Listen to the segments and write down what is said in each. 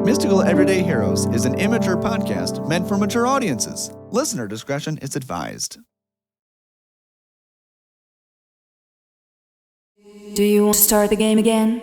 Mystical Everyday Heroes is an immature podcast meant for mature audiences. Listener discretion is advised. Do you want to start the game again?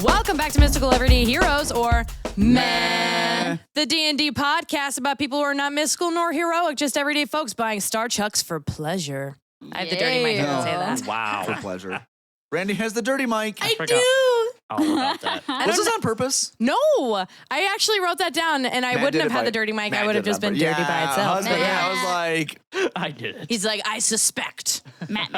Welcome back to Mystical Everyday Heroes, or Meh, the D&D podcast about people who are not mystical nor heroic, just everyday folks buying Star Chucks for pleasure. I have the dirty mic. I can say that. Wow. For pleasure. Brandy has the dirty mic. I do. All about that. Was this on purpose? No, I actually wrote that down, and I wouldn't have had the dirty mic. I would have just been dirty by itself. But I was like, I did it. He's like, I suspect. Matt.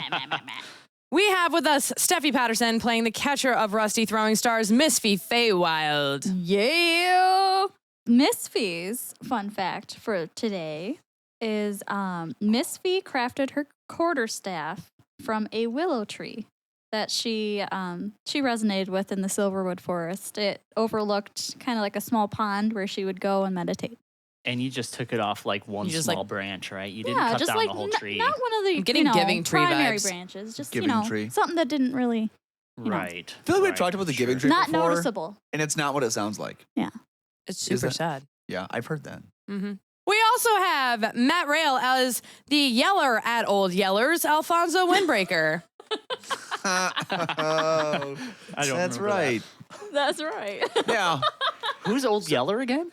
We have with us Stephie Patterson playing the catcher of Rusty Throwing Stars, Misphi Faewilde. Yeah. Misphi's fun fact for today is Misphi crafted her quarterstaff from a willow tree that she resonated with in the Silverwood Forest. It overlooked kind of like a small pond where she would go and meditate. And you just took it off like one small branch, right? You didn't cut just down like the whole tree. Not one of the I'm getting giving tree primary vibes. branches. Just Giving tree. something that didn't really Right. I feel like we've talked about the giving tree not before, noticeable. and it's not what it sounds like. Yeah. It's Is super that- sad. Yeah, I've heard that. Mm-hmm. We also have Matt Rail as the yeller at Old Yellers, Alfonso Windbreaker. Oh, I don't that's remember right. That's right. Yeah. Who's Old Yeller again?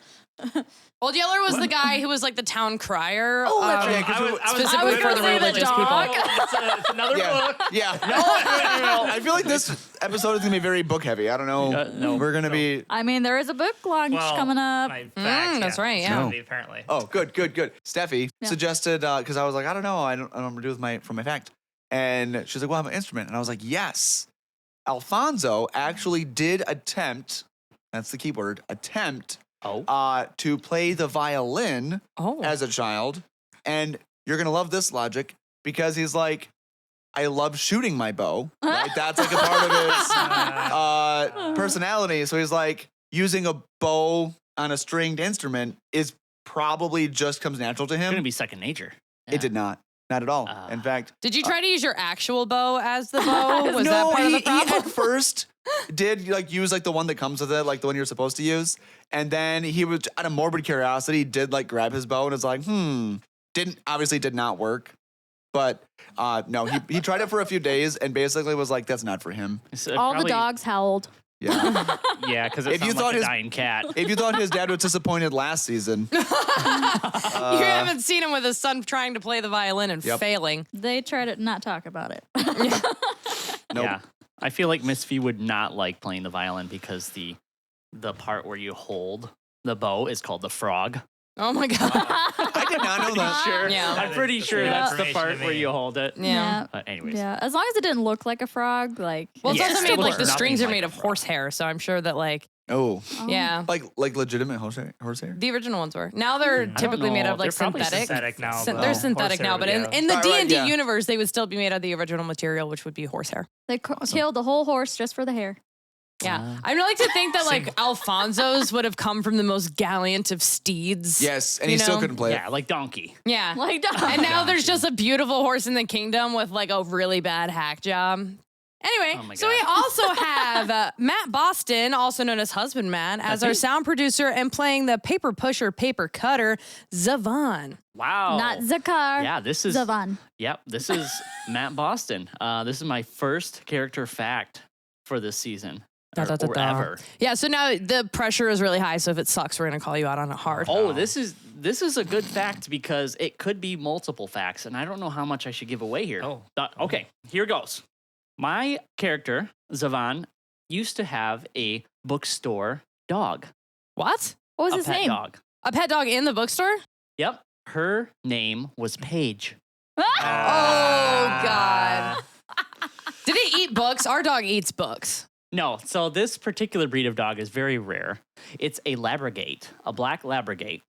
Old Yeller was the guy who was like the town crier. Oh, that's right. 'Cause specifically for the religious people. It's another book. Yeah. No. I feel like this episode is going to be very book heavy. I don't know. No. We're going to be... I mean, there is a book launch coming up. That's right, yeah. Apparently. Oh, good. Stephie suggested, because I was like, I don't know what to do with my fact. And she's like, well, I have an instrument. And I was like, yes. Alfonso actually did attempt, that's the key word, to play the violin as a child. And you're going to love this logic because he's like, I love shooting my bow. Right? That's like a part of his personality. So he's like, using a bow on a stringed instrument is probably just comes natural to It's him. going to be second nature. It did not. Not at all. In fact, did you try to use your actual bow as the bow? Was no, that part of the he problem? at first did like use like the one that comes with it, like the one you're supposed to use. And then he was out of morbid curiosity, did like grab his bow and was like, did not work. But no, he tried it for a few days and basically was like, that's not for him. All the dogs howled. Yeah. Yeah, because it sounds like a dying cat. If you thought his dad was disappointed last season. You haven't seen him with his son trying to play the violin and failing. They try to not talk about it. Nope. Yeah. I feel like Misphi would not like playing the violin because the part where you hold the bow is called the frog. Oh my God. I did not know that. Sure. Yeah. I'm pretty sure that's the part where you hold it. Yeah. But anyways. Yeah. As long as it didn't look like a frog, like. Well, it's Yeah, also it made still like looks the strings nothing are made like of a frog. horsehair, so I'm sure that like Oh. like legitimate horsehair? the original ones were. Now they're typically made know. of like They're probably synthetic. synthetic now, They're but synthetic now, but horsehair, in the Right, D&D yeah. universe, they would still be made of the original material, which would be horsehair. They killed the whole horse just for the hair. Yeah. I'd like to think that like Alfonso's would have come from the most gallant of steeds. Yes, and You he still know? couldn't play it. Yeah, like donkey. Yeah. Like, And now there's just a beautiful horse in the kingdom with like a really bad hack job. Anyway, Oh my so we God. also have Matt Bostian, also known as Husband Man, as our sound producer and playing the paper pusher, paper cutter, Zavaan. Wow. not Zakar. Yeah, this is Zavaan. Yep, this is Matt Boston. This is my first character fact for this season. Or ever. Yeah, so now the pressure is really high, so if it sucks, we're going to call you out on it hard. Oh, this is a good fact because it could be multiple facts, and I don't know how much I should give away here. Oh. Okay, here goes. My character, Zavaan, used to have a bookstore dog. What? What was A his pet name? dog. A pet dog in the bookstore? Yep. Her name was Paige. Oh, God. Did it eat books? Our dog eats books. No, so this particular breed of dog is very rare. It's a Labrador, a black Labrador.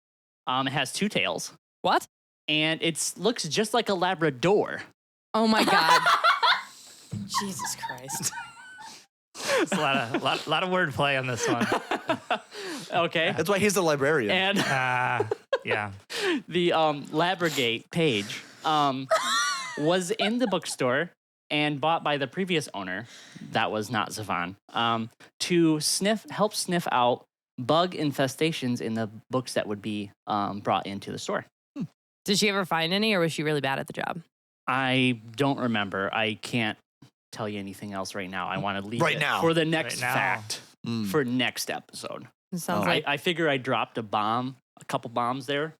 It has two tails. What? And it looks just like a Labrador. Oh, my God. Jesus Christ. It's a lot of wordplay on this one. Okay. That's why he's the librarian. And Yeah. the Labragate page was in the bookstore and bought by the previous owner, that was not Zavaan, to help sniff out bug infestations in the books that would be brought into the store. Did she ever find any, or was she really bad at the job? I don't remember. I can't tell you anything else right now. I want to leave it for the next fact for next episode. It sounds like I figure I dropped a couple bombs there.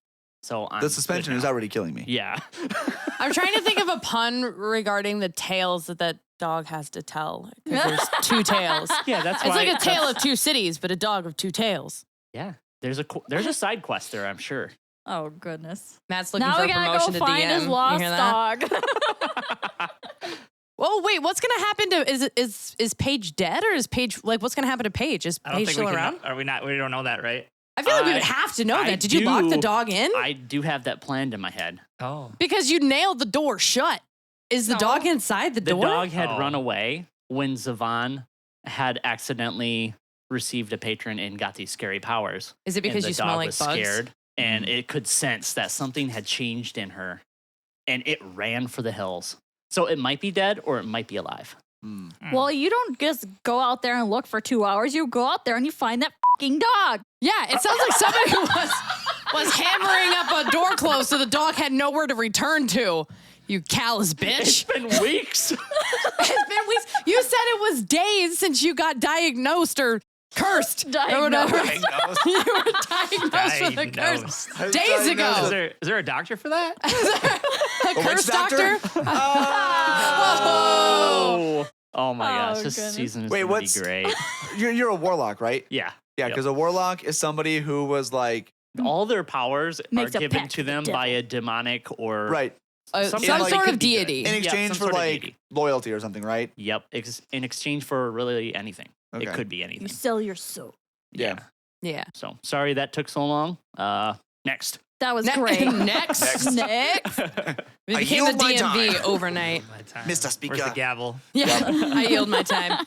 So the suspension is already killing me. Yeah. I'm trying to think of a pun regarding the tales that dog has to tell. 'Cause there's two tales. Yeah, that's It's why. like a tale of two cities, but a dog of two tails. Yeah. There's a side quest there, I'm sure. Oh, goodness. Matt's looking Now for we a gotta promotion go to find DM. his You lost hear that? dog. Oh, wait, what's going to happen to, is Paige dead, or is Paige, like, what's going to happen to Paige? Is I don't Paige think still we can. around? Are we not? We don't know that, right? I feel like we would have to know I that. Did you lock the do. dog in? I do have that planned in my head. Oh. Because you nailed the door shut. Is the dog inside the The door? dog had run away when Zavaan had accidentally received a patron and got these scary powers. Is it because and you the smell dog like was bugs? scared, and it could sense that something had changed in her, and it ran for the hills. So it might be dead or it might be alive. Well, you don't just go out there and look for 2 hours. You go out there and you find that fucking dog. Yeah, it sounds like somebody was hammering up a door closed so the dog had nowhere to return to. You callous bitch. It's been weeks. It's been weeks. You said it was days since you got diagnosed or cursed or whatever. You were diagnosed with a curse days ago. Is there a doctor for that? A curse doctor? Oh my gosh, Oh, this goodness. season is Wait, gonna be what's- great. You're a warlock, right? Yeah. Yeah, Yep. because a warlock is somebody who was like, All their powers Makes are a given pact to with the them by a demonic or right, Some Something like- sort it of could be good. deity. in Yeah, exchange some for sort of like deity. loyalty or something, right? Yep, in exchange for really anything. Okay. It could be You anything. sell your soul. Yeah. Yeah. So sorry that took so long. Next. That was great. Next. Next. We I became the yield my DMV time. overnight. My time. Mr. Where's Speaker. the gavel? Yeah, I yield my time.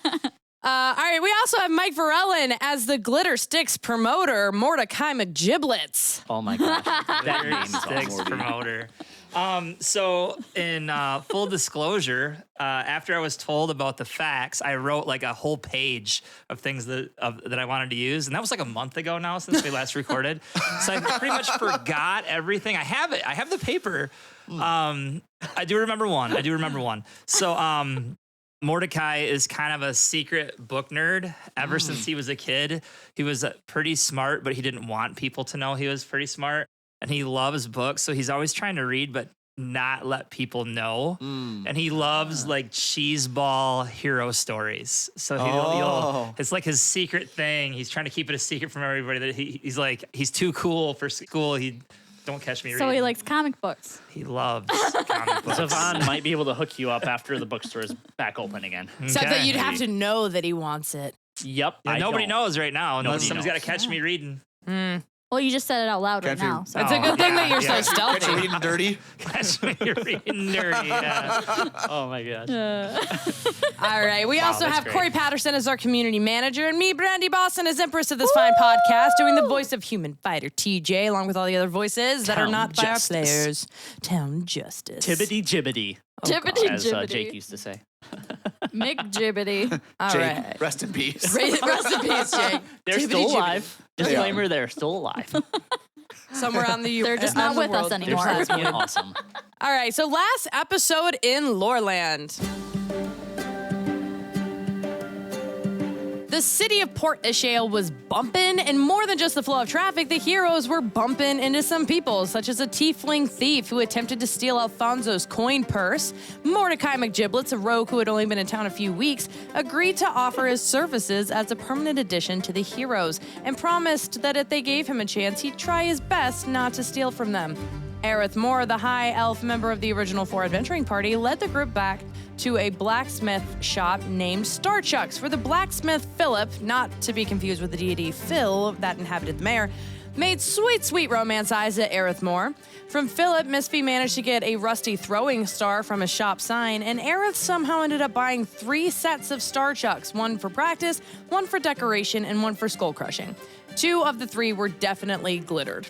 All right, we also have Mike Varellen as the Glitter Sticks promoter, Mordecai McGibblets. Oh my gosh. That name is Sticks awesome. promoter. So in full disclosure, after I was told about the facts, I wrote like a whole page of things that I wanted to use, and that was like a month ago now since we last recorded. So I pretty much forgot everything. I have it. I have the paper. I do remember one. So Mordecai is kind of a secret book nerd ever since he was a kid. He was pretty smart, but he didn't want people to know he was pretty smart. And he loves books, so he's always trying to read, but not let people know. And he loves like cheeseball hero stories. So he'll it's like his secret thing. He's trying to keep it a secret from everybody that he's like, he's too cool for school. Don't catch me reading. So he likes comic books. He loves comic books. Zavaan might be able to hook you up after the bookstore is back open again. Except that Okay. you'd have to know that he wants it. Yep. Yeah, nobody knows right now unless Nobody someone's got to knows. catch me reading. Well, you just said it out loud right Catch me- now. So. It's a good thing that you're yeah. so Catch you stealthy. reading dirty. Catch me reading nerdy. Yeah. Oh my gosh. All right. We also that's have great. Corey Patterson as our community manager and me, Brandy Boston, as Empress of this fine podcast, doing the voice of Human Fighter TJ, along with all the other voices that are Town not by our Justice. players. Town Justice. Tibbity jibbity, Jibbity as jibbity. Jake used to say. McGibbity. All Jake, right. rest in peace. Rest in peace, Jake. They're Tibbity still jibbity. alive. Disclaimer, they're still alive. Somewhere on the They're just not with us anymore. They're still being awesome. All right, so last episode in Loreland. The city of Port Ishale was bumping, and more than just the flow of traffic, the heroes were bumping into some people, such as a tiefling thief who attempted to steal Alfonso's coin purse. Mordecai McGibblets, a rogue who had only been in town a few weeks, agreed to offer his services as a permanent addition to the heroes, and promised that if they gave him a chance, he'd try his best not to steal from them. Aerith Moore, the high elf member of the original 4 adventuring party, led the group back to a blacksmith shop named Starchucks, where the blacksmith Philip, not to be confused with the deity Phil that inhabited the mayor, made sweet romance eyes at Aerith Moore. From Philip, Misphi managed to get a rusty throwing star from a shop sign, and Aerith somehow ended up buying 3 sets of star chucks, one for practice, one for decoration, and one for skull crushing. 2 of the 3 were definitely glittered.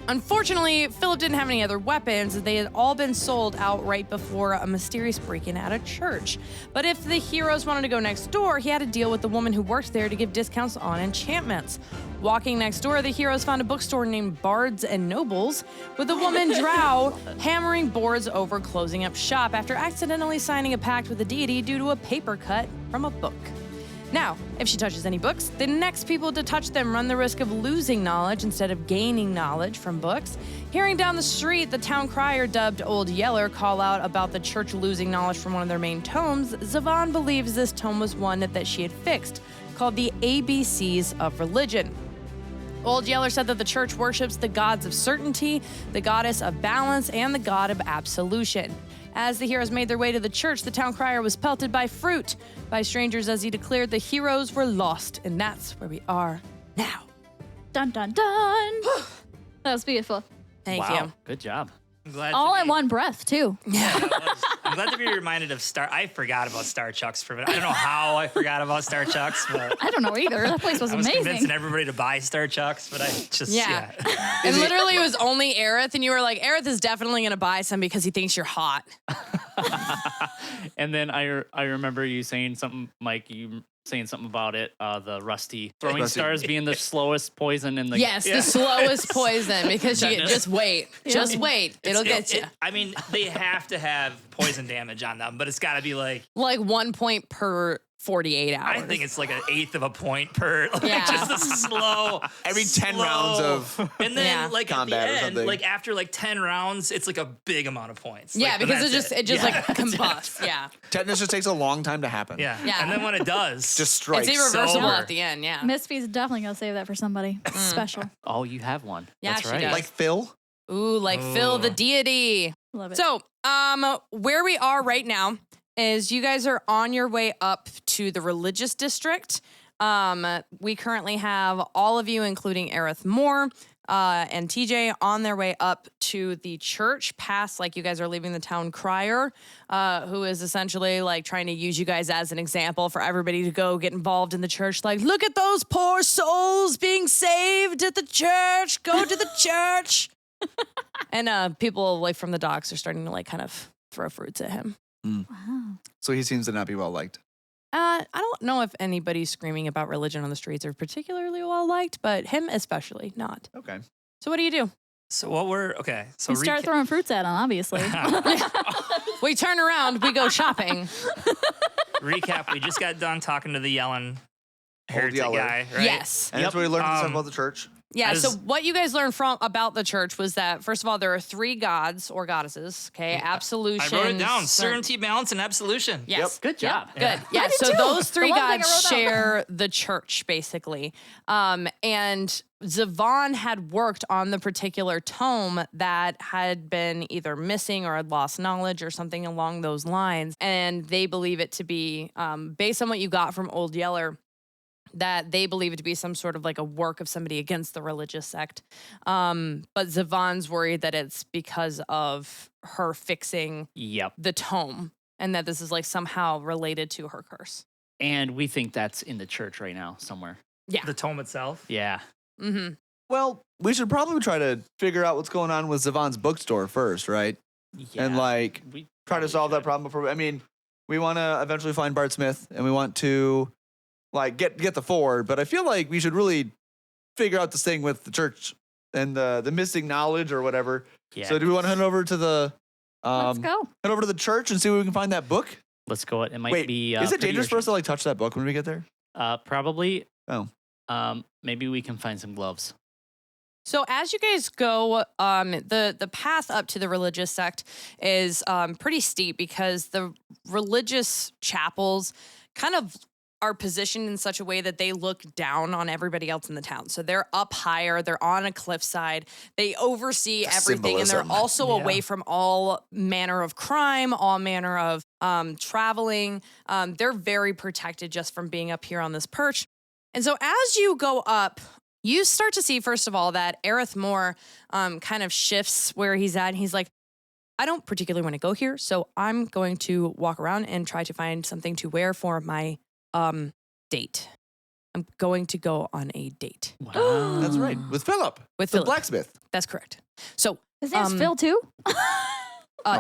Unfortunately, Philip didn't have any other weapons, as they had all been sold out right before a mysterious break-in at a church. But if the heroes wanted to go next door, he had to deal with the woman who worked there to give discounts on enchantments. Walking next door, the heroes found a bookstore named Bards and Nobles, with a woman, Drow, hammering boards over closing up shop after accidentally signing a pact with a deity due to a paper cut from a book. Now, if she touches any books, the next people to touch them run the risk of losing knowledge instead of gaining knowledge from books. Hearing down the street the town crier dubbed Old Yeller call out about the church losing knowledge from one of their main tomes, Zavaan believes this tome was one that she had fixed, called the ABCs of Religion. Old Yeller said that the church worships the gods of certainty, the goddess of balance, and the god of absolution. As the heroes made their way to the church, the town crier was pelted by fruit by strangers as he declared the heroes were lost, and that's where we are now. Dun, dun, dun. That was beautiful. Thank Wow. you. Good job. I'm glad All to in be- one breath, too. I'm glad to be reminded of Star. I forgot about Star Chucks for a minute. I don't know how I forgot about Star Chucks, but I don't know either. That place was I was convincing amazing. everybody to buy Star Chucks, but I just Yeah. And literally it was only Aerith, and you were like, Aerith is definitely going to buy some because he thinks you're hot. And then I remember you saying something, Mike, you saying something about it, the rusty throwing Rusty. stars being the slowest poison in the Yes, the slowest poison because you just wait. Just wait. It'll get you. I mean, they have to have poison damage on them, but it's got to be like, Like 1 point per 48 hours. I think it's like 1/8 of a point per, like Yeah. just a slow. Every 10 slow- rounds of and then Yeah. like combat or at the end, something. like after like 10 rounds, it's like a big amount of points. yeah, Like, but because that's it just Yeah. like combusts. Yeah. tetanus just takes a long time to happen. Yeah. Yeah. And then when it does, Just strikes. It's irreversible over. at the end. Yeah. Misphi's definitely going to save that for somebody special. Oh, you have one. Yeah, That's she right. does. Like Phil? Ooh, like Phil the deity. Love it. So, where we are right now is you guys are on your way up to the religious district. We currently have all of you, including Aerith Moore and TJ, on their way up to the church, past like you guys are leaving the town crier, who is essentially like trying to use you guys as an example for everybody to go get involved in the church. Like, look at those poor souls being saved at the church. Go to the church. And people like from the docks are starting to like kind of throw fruits at him. Wow. So he seems to not be well liked. I don't know if anybody screaming about religion on the streets are particularly well liked, but him especially not. Okay. So what do you do? so what we're okay. So You start throwing fruits at him, obviously. We turn around, we go shopping. recap. We just got done talking to the yelling heretic Yeller. guy, right? Yes. And that's where we learned stuff Um, about the church. Yeah, As- so what you guys learned from about the church was that first of all there are 3 gods or goddesses, okay? Absolution. I wrote it down. cer- Certainty, balance, and absolution. Yes. Good job. Good. I Yeah. did So too. those 3 The one thing I gods wrote down. share the church, basically. And Zavaan had worked on the particular tome that had been either missing or had lost knowledge or something along those lines. And they believe it to be, based on what you got from Old Yeller, that they believe it to be some sort of like a work of somebody against the religious sect. But Zavaan's worried that it's because of her fixing Yep. the tome and that this is like somehow related to her curse. And we think that's in the church right now somewhere. Yeah. The tome itself. Yeah. Mm-hmm. Well, we should probably try to figure out what's going on with Zavaan's bookstore first, right? Yeah. And like we try to probably solve that should. problem before. I mean, we want to eventually find Bart Smith, and we want to like get the forward. But I feel like we should really figure out this thing with the church and the missing knowledge or whatever. Yeah. So do we want to head over to the Let's go. head over to the church and see where we can find that book? Let's go. It might Wait, be. is it pretty dangerous for us to urgent. like touch that book when we get there? Probably. Oh. Maybe we can find some gloves. So as you guys go, the path up to the religious sect is pretty steep because the religious chapels kind of are positioned in such a way that they look down on everybody else in the town. So they're up higher, they're on a cliffside, they oversee everything, and they're Symbolism. also away from all manner of crime, all manner of traveling. They're very protected just from being up here on this perch. And so as you go up, You start to see, first of all, that Aerith Moore kind of shifts where he's at. And he's like, I don't particularly want to go here, so I'm going to walk around and try to find something to wear for my date. I'm going to go on a date. Wow. That's right. With Philip. With the Philip. blacksmith. That's correct. So His name's Phil too.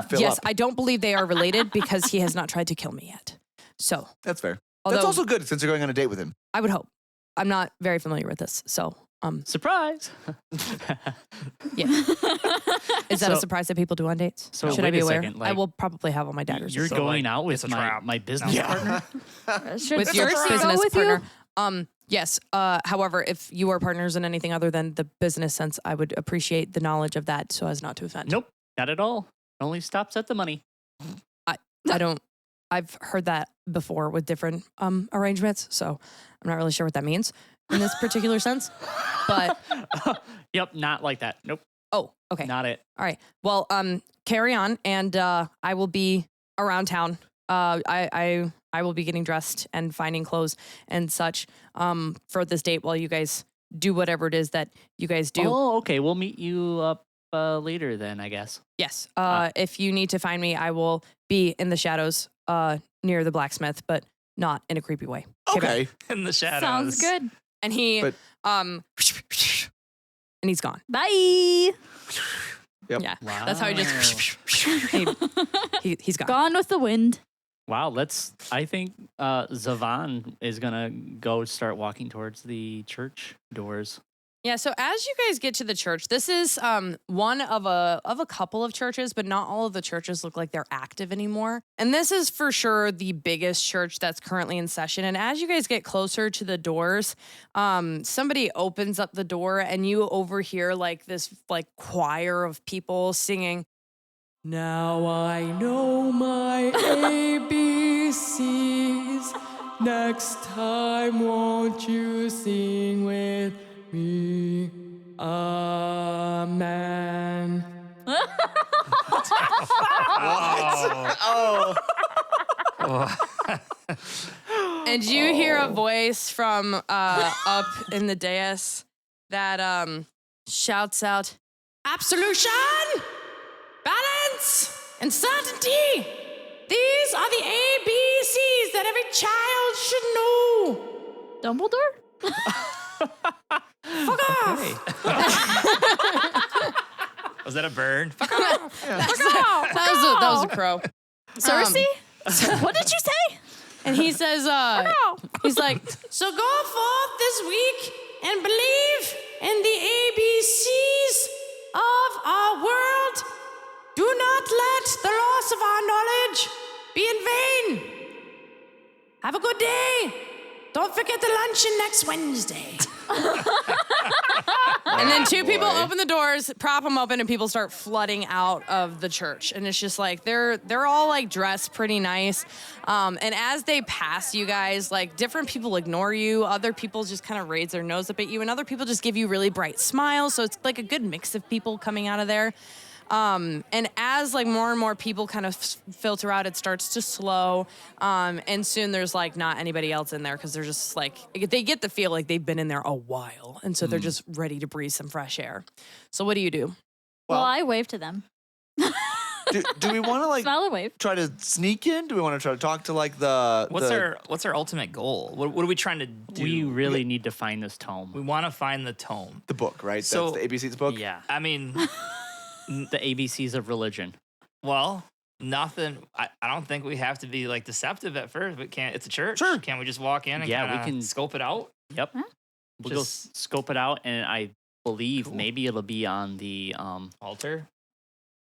Phil yes, up. I don't believe they are related because he has not tried to kill me yet. So That's fair. although That's also good since you're going on a date with him. I would hope. I'm not very familiar with this, so Surprise. yeah. Is that a So- surprise that people do on dates? so Should I wait be a aware? second, I like, will probably have all my daggers. You're So, going like, out with it's a trap. my business partner? Should with Cersei your go business with partner. you? Yes. However, if you are partners in anything other than the business sense, I would appreciate the knowledge of that so as not to offend. Nope, not at all. Only stops at the money. I don't. I've heard that before with different arrangements, so I'm not really sure what that means in this particular sense. But Yep, not like that. Nope, oh, okay. not it. All right. Well, carry on, and I will be around town. I will be getting dressed and finding clothes and such for this date while you guys do whatever it is that you guys do. Oh, okay. We'll meet you up later then, I guess. Yes. If you need to find me, I will be in the shadows near the blacksmith, but not in a creepy way. Okay. In the shadows. Sounds good. And he But- and he's gone. Bye. Yep. Yeah. Wow. That's how he just he's gone. Gone with the wind. Wow, I think Zavaan is gonna go start walking towards the church doors. Yeah, so as you guys get to the church, this is one of a couple of churches, but not all of the churches look like they're active anymore. And this is for sure the biggest church that's currently in session. And as you guys get closer to the doors, somebody opens up the door and you overhear like this like choir of people singing, "Now I know my ABCs. Next time won't you sing with me, amen." Oh. And you hear a voice from up in the dais that shouts out, "Absolution, balance, and certainty. These are the ABCs that every child should know." Dumbledore? Fuck off. Was that a bird? That was a crow. Cersei? What did you say? And he says, he's like, "So go forth this week and believe in the ABCs of our world. Do not let the loss of our knowledge be in vain. Have a good day. Don't forget the luncheon next Wednesday." And then two people open the doors, prop them open, and people start flooding out of the church. And it's just like they're all like dressed pretty nice. And as they pass you guys, like different people ignore you, other people just kind of raise their nose up at you, and other people just give you really bright smiles. So it's like a good mix of people coming out of there. And as like more and more people kind of filter out, it starts to slow. And soon there's like not anybody else in there because they're just like, they get the feel like they've been in there a while. And so they're just ready to breathe some fresh air. So what do you do? Well, Well- I wave to them. Do we want to like Smile and wave. try to sneak in? Do we want to try to talk to like the What's our ultimate goal? What are we trying to do? We really need to find this tome. We want to find the tome. the book, right? So- That's the ABC's book. Yeah, I mean, the ABCs of religion. well, nothing. I don't think we have to be like deceptive at first. But can't. It's a church. Sure. Can't we just walk in and Yeah, we kinda can- scope it out? Yep. Huh? We'll go Just- scope it out, and I believe Cool. maybe it'll be on the Altar.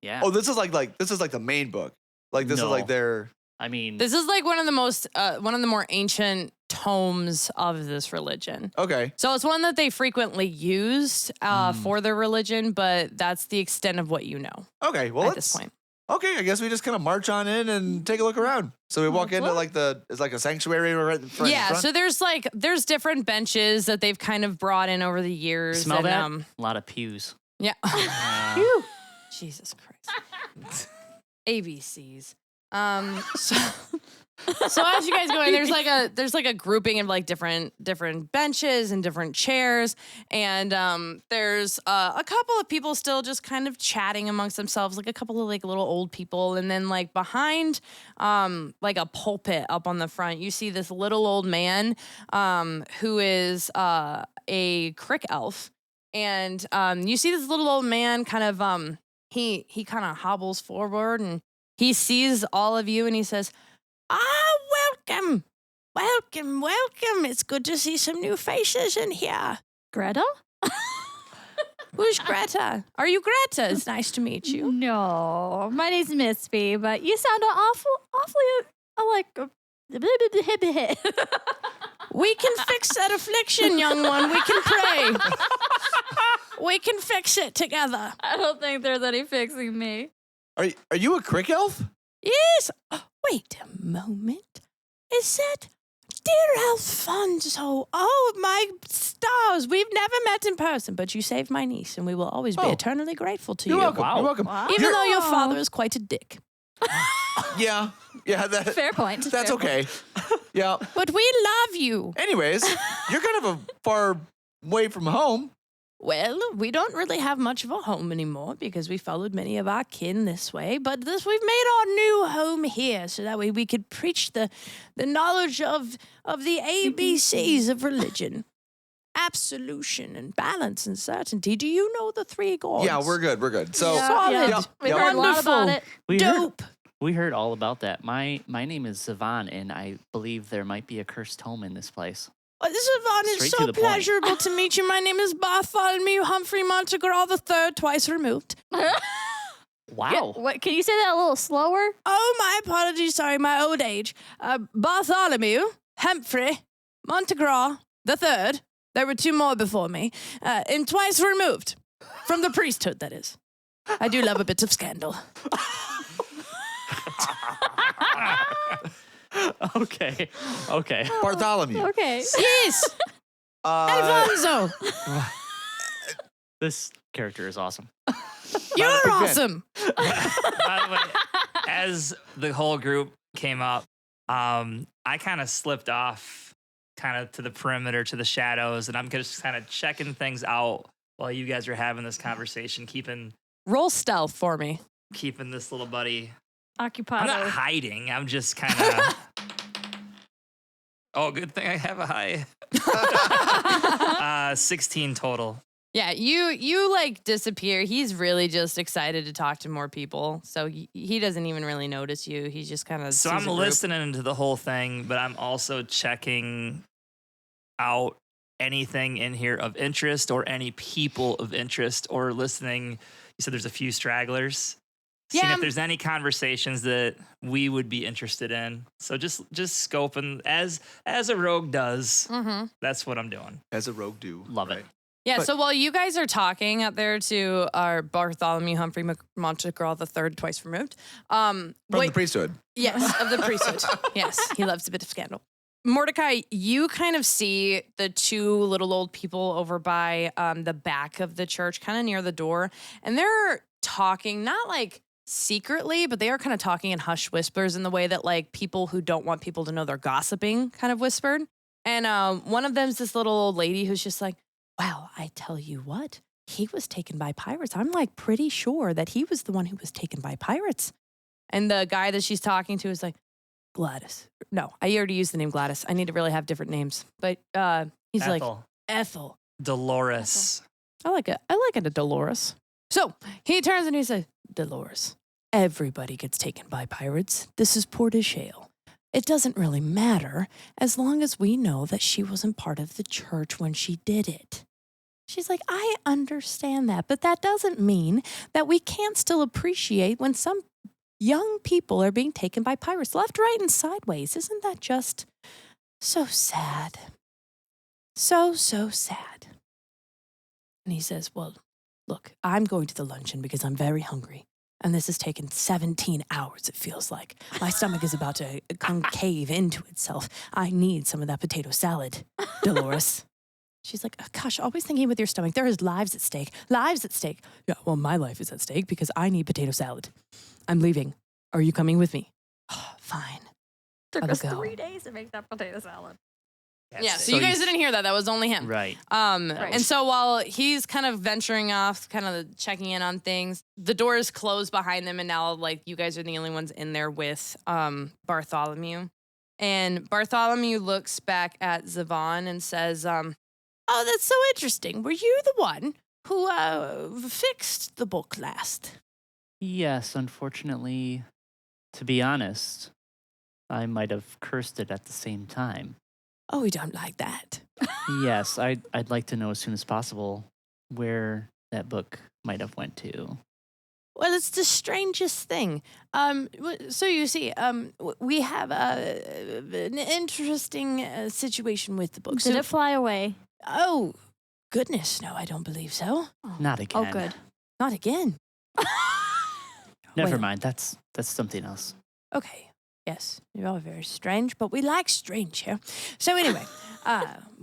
yeah. Oh, this is like the main book. Like this is like No. their. I mean, This is like one of the more ancient tomes of this religion. Okay. So it's one that they frequently used for their religion, but that's the extent of what you know Okay. Well, at this point. Okay, I guess we just kind of march on in and take a look around. So we walk into like it's like a sanctuary right in front. Yeah, so there's different benches that they've kind of brought in over the years. smell and, that? A lot of pews. Yeah. Uh, Jesus Christ. ABCs. So So as you guys go in, there's like a grouping of like different benches and different chairs, and there's a couple of people still just kind of chatting amongst themselves, like a couple of like little old people, and then like behind like a pulpit up on the front, you see this little old man who is a crick elf, and you see this little old man kind of he kind of hobbles forward and he sees all of you and he says, welcome. It's good to see some new faces in here. Greta? Who's Greta? Are you Greta? It's nice to meet you. No, my name's Misphi, but you sound awfully like a We can fix that affliction, young one. We can pray. We can fix it together. I don't think there's any fixing me. Are you a crick elf? Yes. Wait a moment. Is that dear Alfonso? Oh, my stars. We've never met in person, but you saved my niece, and we will always be eternally grateful to You're you. welcome. Wow. You're welcome. Wow. Even though your father is quite a dick. Yeah. Fair point. That's Fair okay. Yeah. But we love you. Anyways, you're kind of a far way from home. Well, we don't really have much of a home anymore because we followed many of our kin this way, but we've made our new home here so that way we could preach the knowledge of the ABCs of religion. Absolution and balance and certainty. Do you know the three gods? Yeah, we're good. So Solid. Yeah. We heard a lot about it. Dope. We heard all about that. My name is Zavaan, and I believe there might be a cursed home in this place. Zavaan, it's Straight to so the point. pleasurable to meet you. My name is Bartholomew Humphrey Montegral III, twice removed. Wow. What? Can you say that a little slower? Oh, my apologies. Sorry, my old age. Bartholomew Humphrey Montegral III. There were two more before me, and twice removed from the priesthood. That is. I do love a bit of scandal. Okay. Bartholomew. Okay. Yes, Alfonso, This character is awesome. you're Big fan. awesome. By the way, as the whole group came up, I kind of slipped off kind of to the perimeter, to the shadows, and I'm just kind of checking things out while you guys are having this conversation, keeping Roll stealth for me. this little buddy. Occupado. I'm not hiding. I'm just kind of. Oh, good thing I have a high. 16 total. Yeah, you like disappear. He's really just excited to talk to more people, so he doesn't even really notice you. He's just kind of So I'm listening to the whole thing, but I'm also checking out anything in here of interest or any people of interest, or listening. You said there's a few stragglers. Seeing Yeah. if there's any conversations that we would be interested in. So just scoping as a rogue does. Mm-hmm. That's what I'm doing. As a rogue do. Love it. Yeah, But- so while you guys are talking out there to our Bartholomew Humphrey Montegral III, twice removed, From the priesthood. yes, of the priesthood. Yes, he loves a bit of scandal. Mordecai, you kind of see the two little old people over by the back of the church, kind of near the door, and they're talking, not like secretly, but they are kind of talking in hushed whispers in the way that like people who don't want people to know they're gossiping kind of whispered. And one of them's this little old lady who's just like, well, I tell you what, he was taken by pirates. I'm like pretty sure that he was the one who was taken by pirates. And the guy that she's talking to is like, Gladys. No, I already used the name Gladys. I need to really have different names. But he's like, Ethel. Dolores. I like it. I like it, a Dolores. So he turns and he says, Dolores, everybody gets taken by pirates. This is Port de Shale. It doesn't really matter as long as we know that she wasn't part of the church when she did it. She's like, I understand that, but that doesn't mean that we can't still appreciate when some young people are being taken by pirates left, right, and sideways. Isn't that just so sad? So sad. And he says, well, look, I'm going to the luncheon because I'm very hungry. And this has taken 17 hours, it feels like. My stomach is about to concave into itself. I need some of that potato salad, Dolores. She's like, oh, gosh, always thinking with your stomach. There is lives at stake. Lives at stake. Yeah, well, my life is at stake because I need potato salad. I'm leaving. Are you coming with me? Oh, fine. Took I'll us go. 3 days to make that potato salad. Yeah, so you guys didn't hear that. That was only him. Right. And so while he's kind of venturing off, kind of checking in on things, the door is closed behind them, and now like you guys are the only ones in there with Bartholomew. And Bartholomew looks back at Zavaan and says, "Oh, that's so interesting. Were you the one who fixed the book last?" Yes, unfortunately, to be honest, I might have cursed it at the same time. Oh, we don't like that. Yes, I'd like to know as soon as possible where that book might have went to. Well, it's the strangest thing. So you see, we have an interesting situation with the book. Did it fly away? Oh, goodness, no, I don't believe so. Not again. Oh, good. Not again. Never Well- mind. That's something else. Okay. Yes, you're all very strange, but we like strange here. So anyway,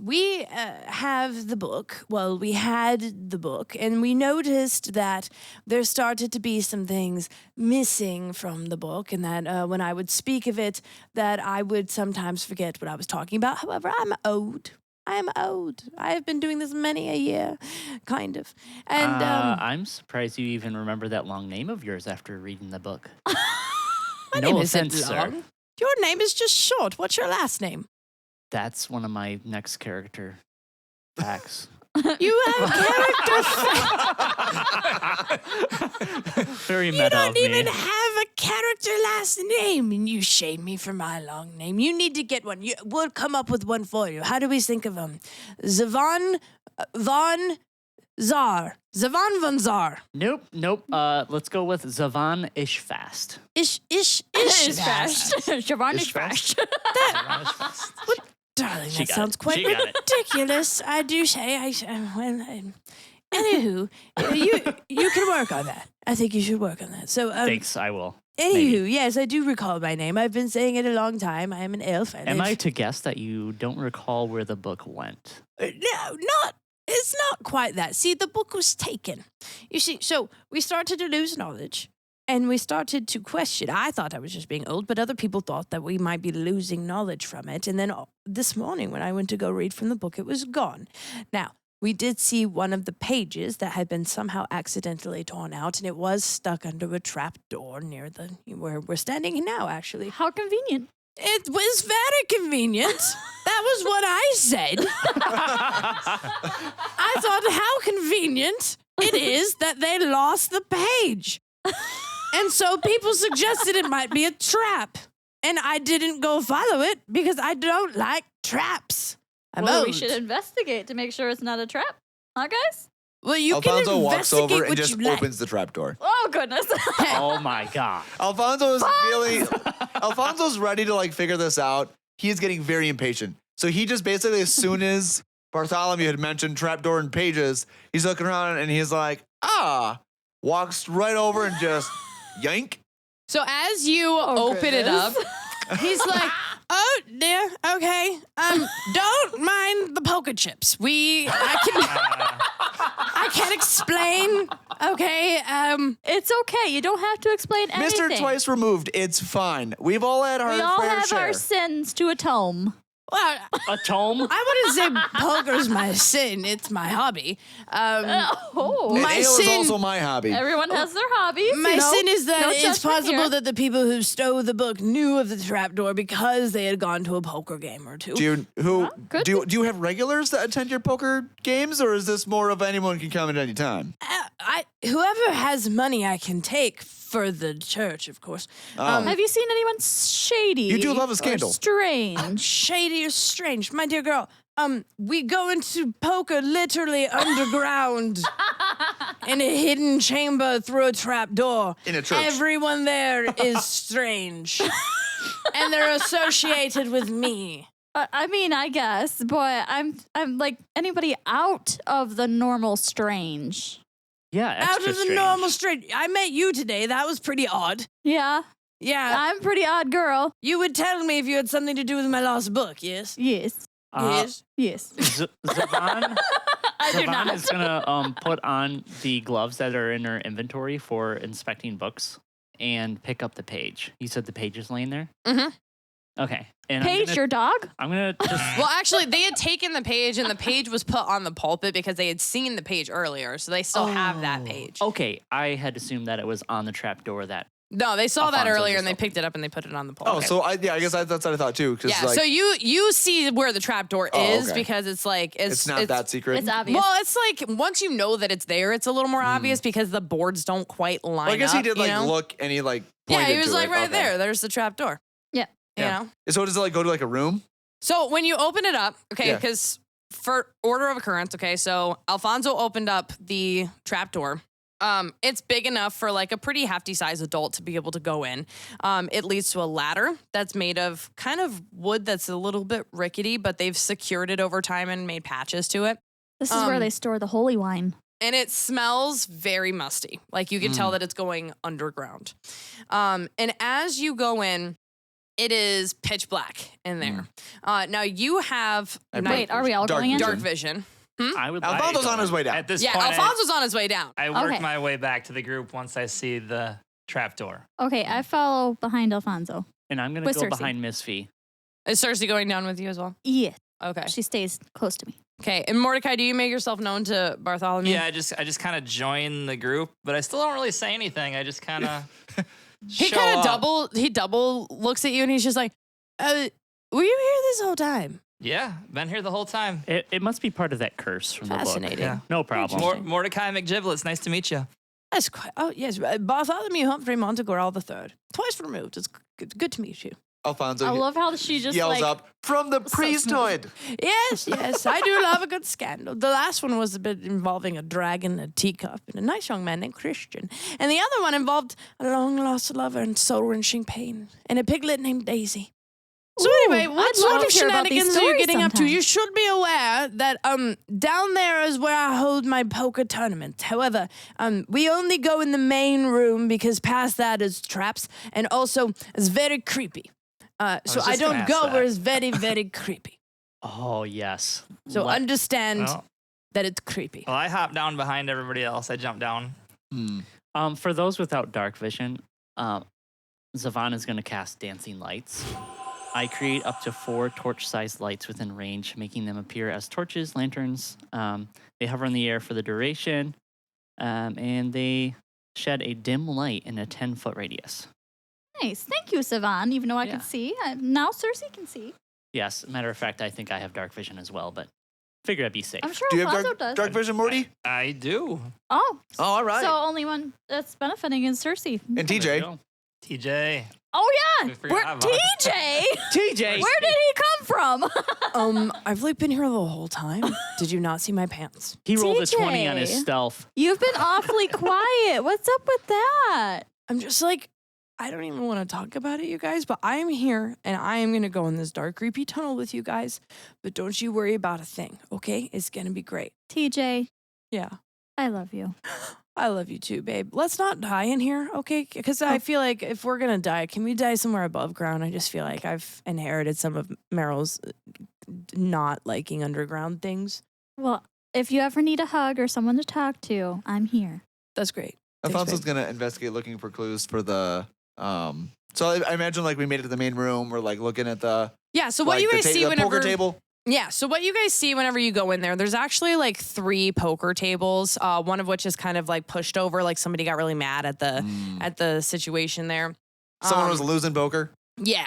we have the book. Well, we had the book, and we noticed that there started to be some things missing from the book, and that when I would speak of it, that I would sometimes forget what I was talking about. However, I'm old. I am old. I have been doing this many a year, kind of. And I'm surprised you even remember that long name of yours after reading the book. my no name offense, isn't sir. long. Your name is just short. What's your last name? That's one of my next character facts. You have character. Very meta You don't of me. even have a character last name, and you shame me for my long name. You need to get one. We'll come up with one for you. How do we think of them? Zavaan von Zar. Zavaan von Zar. Nope. Let's go with Zavaan Ishfast. Ish Is fast. Siobhan is fast. Darling, She that got sounds it. quite She got it. ridiculous. I do say. Anywho, you can work on that. I think you should work on that. So, Thanks, I will. anywho, yes, I do recall my name. I've been saying it a long time. I am an elf. Am I to guess that you don't recall where the book went? No, it's not quite that. See, the book was taken. You see, so we started to lose knowledge and we started to question. I thought I was just being old, but other people thought that we might be losing knowledge from it. And then this morning when I went to go read from the book, it was gone. Now, we did see one of the pages that had been somehow accidentally torn out, and it was stuck under a trap door near where we're standing now, actually. How convenient. It was very convenient. That was what I said. I thought how convenient it is that they lost the page. And so people suggested it might be a trap. And I didn't go follow it because I don't like traps. I'm Well, we old. should investigate to make sure it's not a trap. Huh, guys? Well, you Alfonso can walks investigate over and what just you like. opens the trapdoor. Oh, goodness. Oh my god. Alfonso's Alfonso's ready to like figure this out. He is getting very impatient. So he just basically, as soon as Bartholomew had mentioned trapdoor and pages, he's looking around and he's like, walks right over and just yank. So as you open it up, he's like, "Oh dear, okay. Don't mind the poker chips. I can explain. Okay. It's okay. You don't have to explain anything. Mr. Twice Removed, it's fine. We've all had our We all fair have share. our sins to atone. Well, A tome? I wouldn't say poker's my sin. It's my hobby. Oh. And my ale is sin- also my hobby. Everyone has their hobbies. My you know? sin is that No it's judgment possible here. that the people who stole the book knew of the trapdoor because they had gone to a poker game or two. Do good you do you have regulars that attend your poker games, or is this more of anyone can come at any time? Whoever has money I can take for the church, of course. Have you seen anyone shady? You do love a or scandal. Strange. Shady or strange, my dear girl. We go into poker literally underground in a hidden chamber through a trap door. In a church. Everyone there is strange. And they're associated with me. I mean, I guess, but I'm like anybody out of the normal strange. Yeah, Out extra of the strange. normal strange. I met you today. That was pretty odd. Yeah, Yeah. I'm a pretty odd girl. You would tell me if you had something to do with my lost book, yes? Yes, Yes. yes. Zavaan, I do Zavaan not. is gonna put on the gloves that are in her inventory for inspecting books and pick up the page. You said the page is laying there? Mhm. Okay. And Paige, your dog? I'm gonna just. Well, actually, they had taken the page, and the page was put on the pulpit because they had seen the page earlier, so they still have that page. Okay, I had assumed that it was on the trapdoor that. No, they saw that Alfonso earlier, just and they opened. picked it up and they put it on the pulpit. Oh, so I guess that's what I thought too. Yeah, Like, so you see where the trapdoor is okay. because it's like it's not that secret. It's obvious. Well, it's like once you know that it's there, it's a little more obvious because the boards don't quite line up. Well, I guess he did you like know? look and he like Yeah, pointed he was to like it. right Okay. there. There's the trapdoor. Yeah. You know? So does it like go to like a room? So when you open it up, okay, Yeah. because for order of occurrence, okay, so Alfonso opened up the trapdoor. It's big enough for like a pretty hefty sized adult to be able to go in. It leads to a ladder that's made of kind of wood that's a little bit rickety, but they've secured it over time and made patches to it. This is where Um, they store the holy wine. And it smells very musty. Like you can tell that it's going underground. And as you go in, it is pitch black in there. Now you have Wait, are we all Dark going in? dark vision. I would. Alfonso's on his way down. At this Yeah, point, Alfonso's on his way down. I work Okay. my way back to the group once I see the trapdoor. Okay, I follow behind Alfonso. And I'm gonna With go Cersei. behind Misphi. Is Cersei going down with you as well? Yeah, Okay. she stays close to me. Okay. And Mordecai, do you make yourself known to Bartholomew? Yeah, I just kind of join the group, but I still don't really say anything. I just kind of He kind of double looks at you and he's just like, were you here this whole time? Yeah, been here the whole time. It must be part of that curse from the book. Fascinating. Yeah. No problem. Mordecai McGibblets, nice to meet you. That's quite, oh, yes. Bartholomew Humphrey Montague the third. Twice removed. It's good to meet you. Alfonso I love how she just yells like up from the priesthood. Yes, I do love a good scandal. The last one was a bit involving a dragon, a teacup, and a nice young man named Christian. And the other one involved a long-lost lover and soul-wrenching pain, and a piglet named Daisy. So Ooh, anyway, what I'd sort love of to hear about these shenanigans are you stories getting up to? sometime. You should be aware that down there is where I hold my poker tournament. However, we only go in the main room because past that is traps, and also it's very creepy. So just I gonna don't ask go that. where it's very, very creepy. Oh yes. So Let- understand Well, that it's creepy. I hop down behind everybody else. I jump down. For those without dark vision, Zavaan is gonna cast dancing lights. I create up to 4 torch-sized lights within range, making them appear as torches, lanterns. They hover in the air for the duration, and they shed a dim light in a 10-foot radius. nice. Thank you, Zavaan. Even though I Yeah. can see, now Cersei can see. Yes, matter of fact, I think I have dark vision as well, but figure I'd be safe. I'm sure Do you have Alfonso does. dark vision, Morty? I do. Oh, Oh, all right. so only one that's benefiting is Cersei. and There you TJ. go. TJ. Oh yeah, We forgot about TJ. TJ! Where did he come from? I've like been here the whole time. Did you not see my pants? He rolled a 20 on his TJ. stealth. You've been awfully quiet. What's up with that? I'm just like, I don't even want to talk about it, you guys, but I am here and I am going to go in this dark, creepy tunnel with you guys. But don't you worry about a thing, okay? It's going to be great. TJ, Yeah. I love you. I love you too, babe. Let's not die in here, okay? Because I feel like if we're going to die, can we die somewhere above ground? I just feel like I've inherited some of Meryl's not liking underground things. Well, if you ever need a hug or someone to talk to, I'm here. That's great. Thanks, Alfonso's babe. gonna investigate, looking for clues for the. So I imagine like we made it to the main room. We're like looking at the. Yeah, so what like, you the guys see the whenever poker table. Yeah, so what you guys see whenever you go in there's actually like 3 poker tables, one of which is kind of like pushed over, like somebody got really mad at the situation there. Someone was losing poker. Yeah.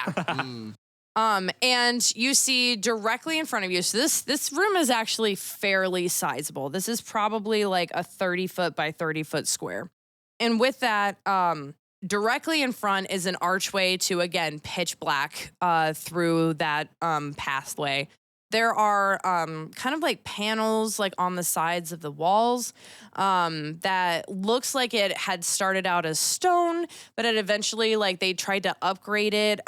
Mm. And you see directly in front of you. So this room is actually fairly sizable. This is probably like a 30-foot by 30-foot square. And with that, directly in front is an archway to, again, pitch black through that pathway. There are kind of like panels like on the sides of the walls that looks like it had started out as stone, but it eventually like they tried to upgrade it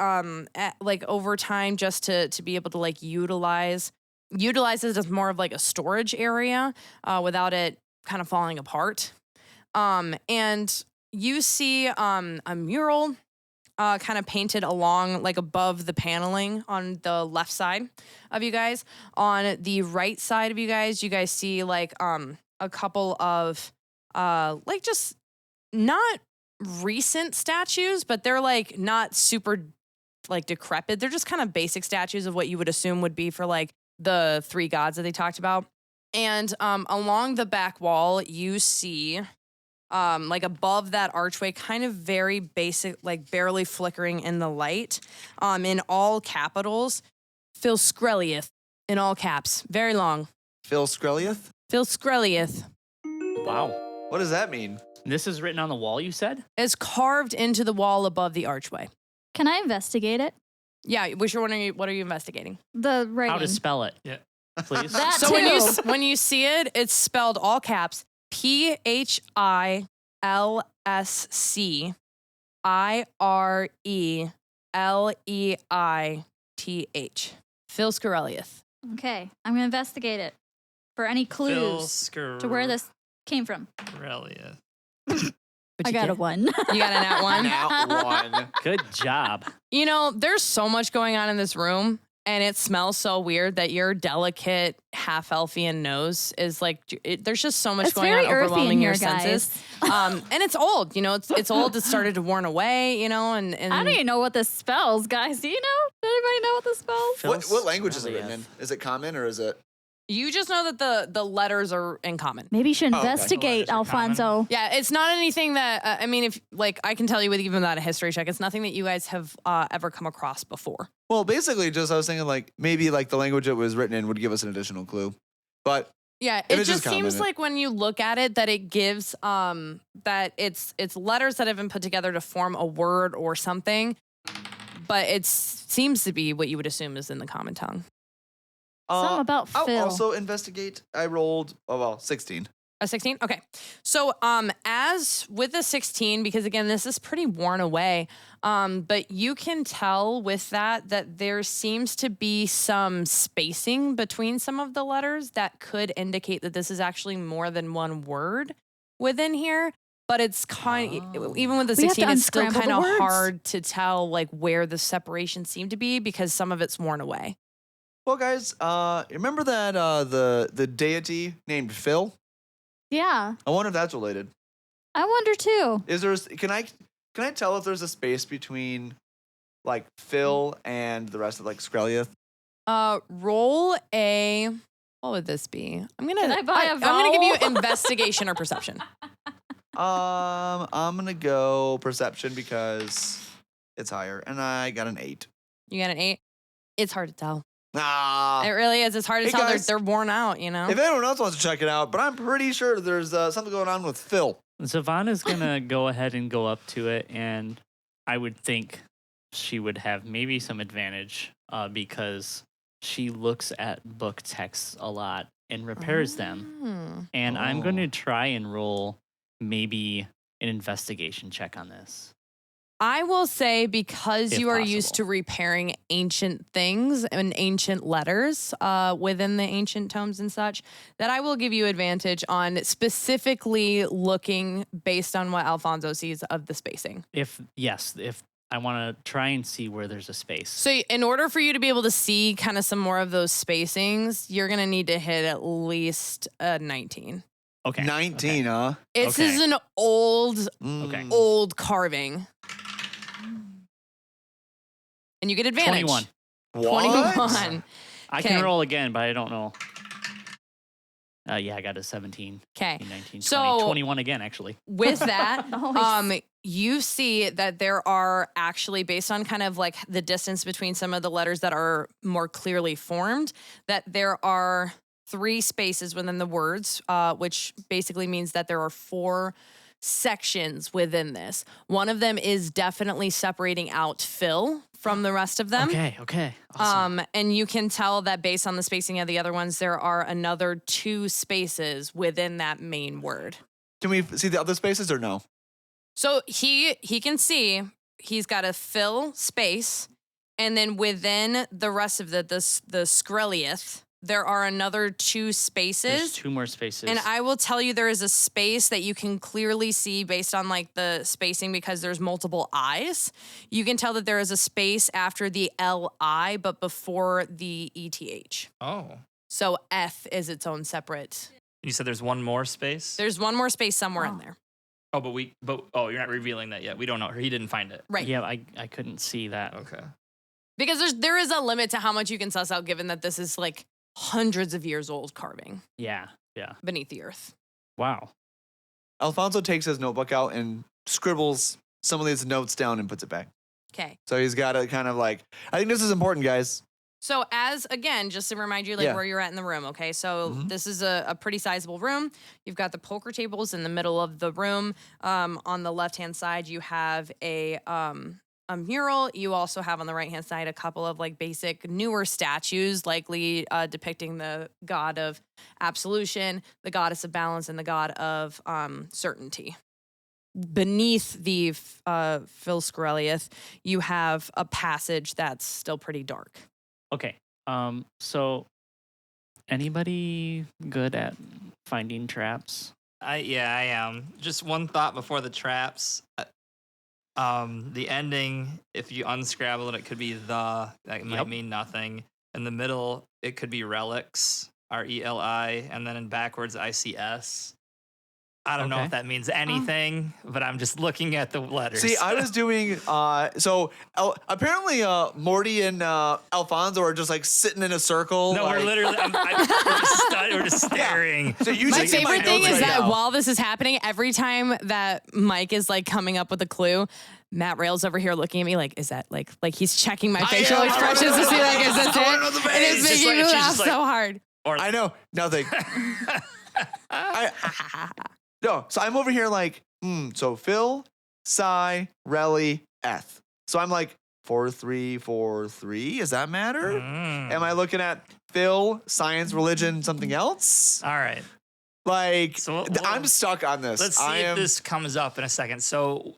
like over time just to be able to like utilize it as more of like a storage area without it kind of falling apart. And you see a mural kind of painted along like above the paneling on the left side of you guys. On the right side of you guys see like a couple of like just not recent statues, but they're like not super like decrepit. They're just kind of basic statues of what you would assume would be for like the 3 gods that they talked about. And along the back wall, you see like above that archway, kind of very basic, like barely flickering in the light, in all capitals, Philscirelieth in all caps, very long. Philscirelieth? Philscirelieth. Wow. What does that mean? This is written on the wall, you said? Is carved into the wall above the archway. Can I investigate it? Yeah, what are you investigating? The writing. How to spell it? Yeah. Please. That So too. when you see it, it's spelled all caps Philscirelieth. Philscirelieth. Okay, I'm gonna investigate it for any clues to where this came from. Philscirelieth. I got a 1. You got a nat 1? Nat 1. Good job. You know, there's so much going on in this room, and it smells so weird that your delicate half-elfian nose is like, there's just so much It's going very on earthy overwhelming in your here, senses. And it's old, you know, it's old. It's started to worn away, you know, and I don't even know what this spells, guys. Do you know? Does anybody know what this spells? What language is it written in? Is it common or is it? you just know that the letters are in common. Maybe you should Oh, okay. investigate, The letters are common. Alfonso. Yeah, it's not anything that, I mean, if like I can tell you with even without a history check, it's nothing that you guys have ever come across before. Well, basically, just I was thinking like maybe like the language it was written in would give us an additional clue, but Yeah, If it it's just just seems common, like when you look at it that it gives that it's letters that have been put together to form a word or something, but it seems to be what you would assume is in the common tongue. Something about I'll Phil. also investigate. I rolled 16. A 16? Okay. So as with the 16, because again, this is pretty worn away, but you can tell with that there seems to be some spacing between some of the letters that could indicate that this is actually more than one word within here. But it's kind even with the We have to 16, it's still unscramble kind the of words. hard to tell like where the separation seemed to be because some of it's worn away. Well, guys, remember that the deity named Phil? Yeah, I wonder if that's related. I wonder too. Is there? Can I tell if there's a space between like Phil and the rest of like Screlieth? Roll a. What would this be? I'm Can I buy a I'm gonna give you vowel? investigation or perception. I'm gonna go perception because it's higher, and I got an 8. You got an 8. It's hard to tell. Nah. It really is. It's hard to Hey, tell. guys. They're worn out. You know. If anyone else wants to check it out, but I'm pretty sure there's something going on with Phil. Zavaan is gonna go ahead and go up to it, and I would think she would have maybe some advantage because she looks at book texts a lot and repairs them. And I'm going to try and roll maybe an investigation check on this. I will say because If you are used to possible. repairing ancient things and ancient letters within the ancient tomes and such, that I will give you advantage on specifically looking based on what Alfonso sees of the spacing. If I want to try and see where there's a space. So in order for you to be able to see kind of some more of those spacings, you're going to need to hit at least a 19. Okay. 19, huh? This Okay. is an old, Okay. old carving. And you get advantage. 21. What? 21. I Okay. can roll again, but I don't know. Yeah, I got a 17, Okay. 19, 20, So- 21 again, actually. With that, Nice. you see that there are actually, based on kind of like the distance between some of the letters that are more clearly formed, that there are 3 spaces within the words, which basically means that there are 4 sections within this. One of them is definitely separating out Phil from the rest of them. Okay. Awesome. And you can tell that based on the spacing of the other ones, there are another 2 spaces within that main word. Can we see the other spaces or no? So he can see he's got a fill space, and then within the rest of the Screlieth, there are another 2 spaces. There's 2 more spaces. And I will tell you there is a space that you can clearly see based on like the spacing because there's multiple I's. You can tell that there is a space after the L-I, but before the ETH. Oh. So F is its own separate. You said there's one more space? There's one more space somewhere in Oh. there. Oh, but you're not revealing that yet. We don't know. He didn't find it. Right. Yeah, I couldn't see that. Okay. Because there is a limit to how much you can suss out, given that this is like hundreds of years old carving Yeah. beneath the earth. Wow. Alfonso takes his notebook out and scribbles some of these notes down and puts it back. Okay. So he's got to kind of like, I think this is important, guys. So again, just to remind you where you're at in the room, okay? So this is a pretty sizable room. You've got the poker tables in the middle of the room. On the left-hand side, you have a mural. You also have on the right-hand side a couple of like basic newer statues, likely depicting the god of absolution, the goddess of balance, and the god of certainty. Beneath the Philscirelieth, you have a passage that's still pretty dark. Okay. So anybody good at finding traps? I am. Just one thought before the traps. The ending, if you unscrabble it could be that might mean nothing. In the middle, it could be relics, RELI, and then in backwards, ICS. I don't know if that means anything, but I'm just looking at the letters. See, I was doing, apparently Morty and Alfonso are just like sitting in a circle. No, like, we're literally, we're just staring. So you My should see favorite thing notes is right that now. while this is happening, every time that Mike is like coming up with a clue, Matt Rails over here looking at me like, is that like he's checking my facial expressions to see like, is this it? And it's Just making me like- she's laugh just like- so hard. I know, nothing. No, so I'm over here like, so Phil, Psi, Relly, Eth. So I'm like, 4343, does that matter? Am I looking at Phil, science, religion, something else? All right. Like, So I'm stuck on this. Let's see if this comes up in a second. So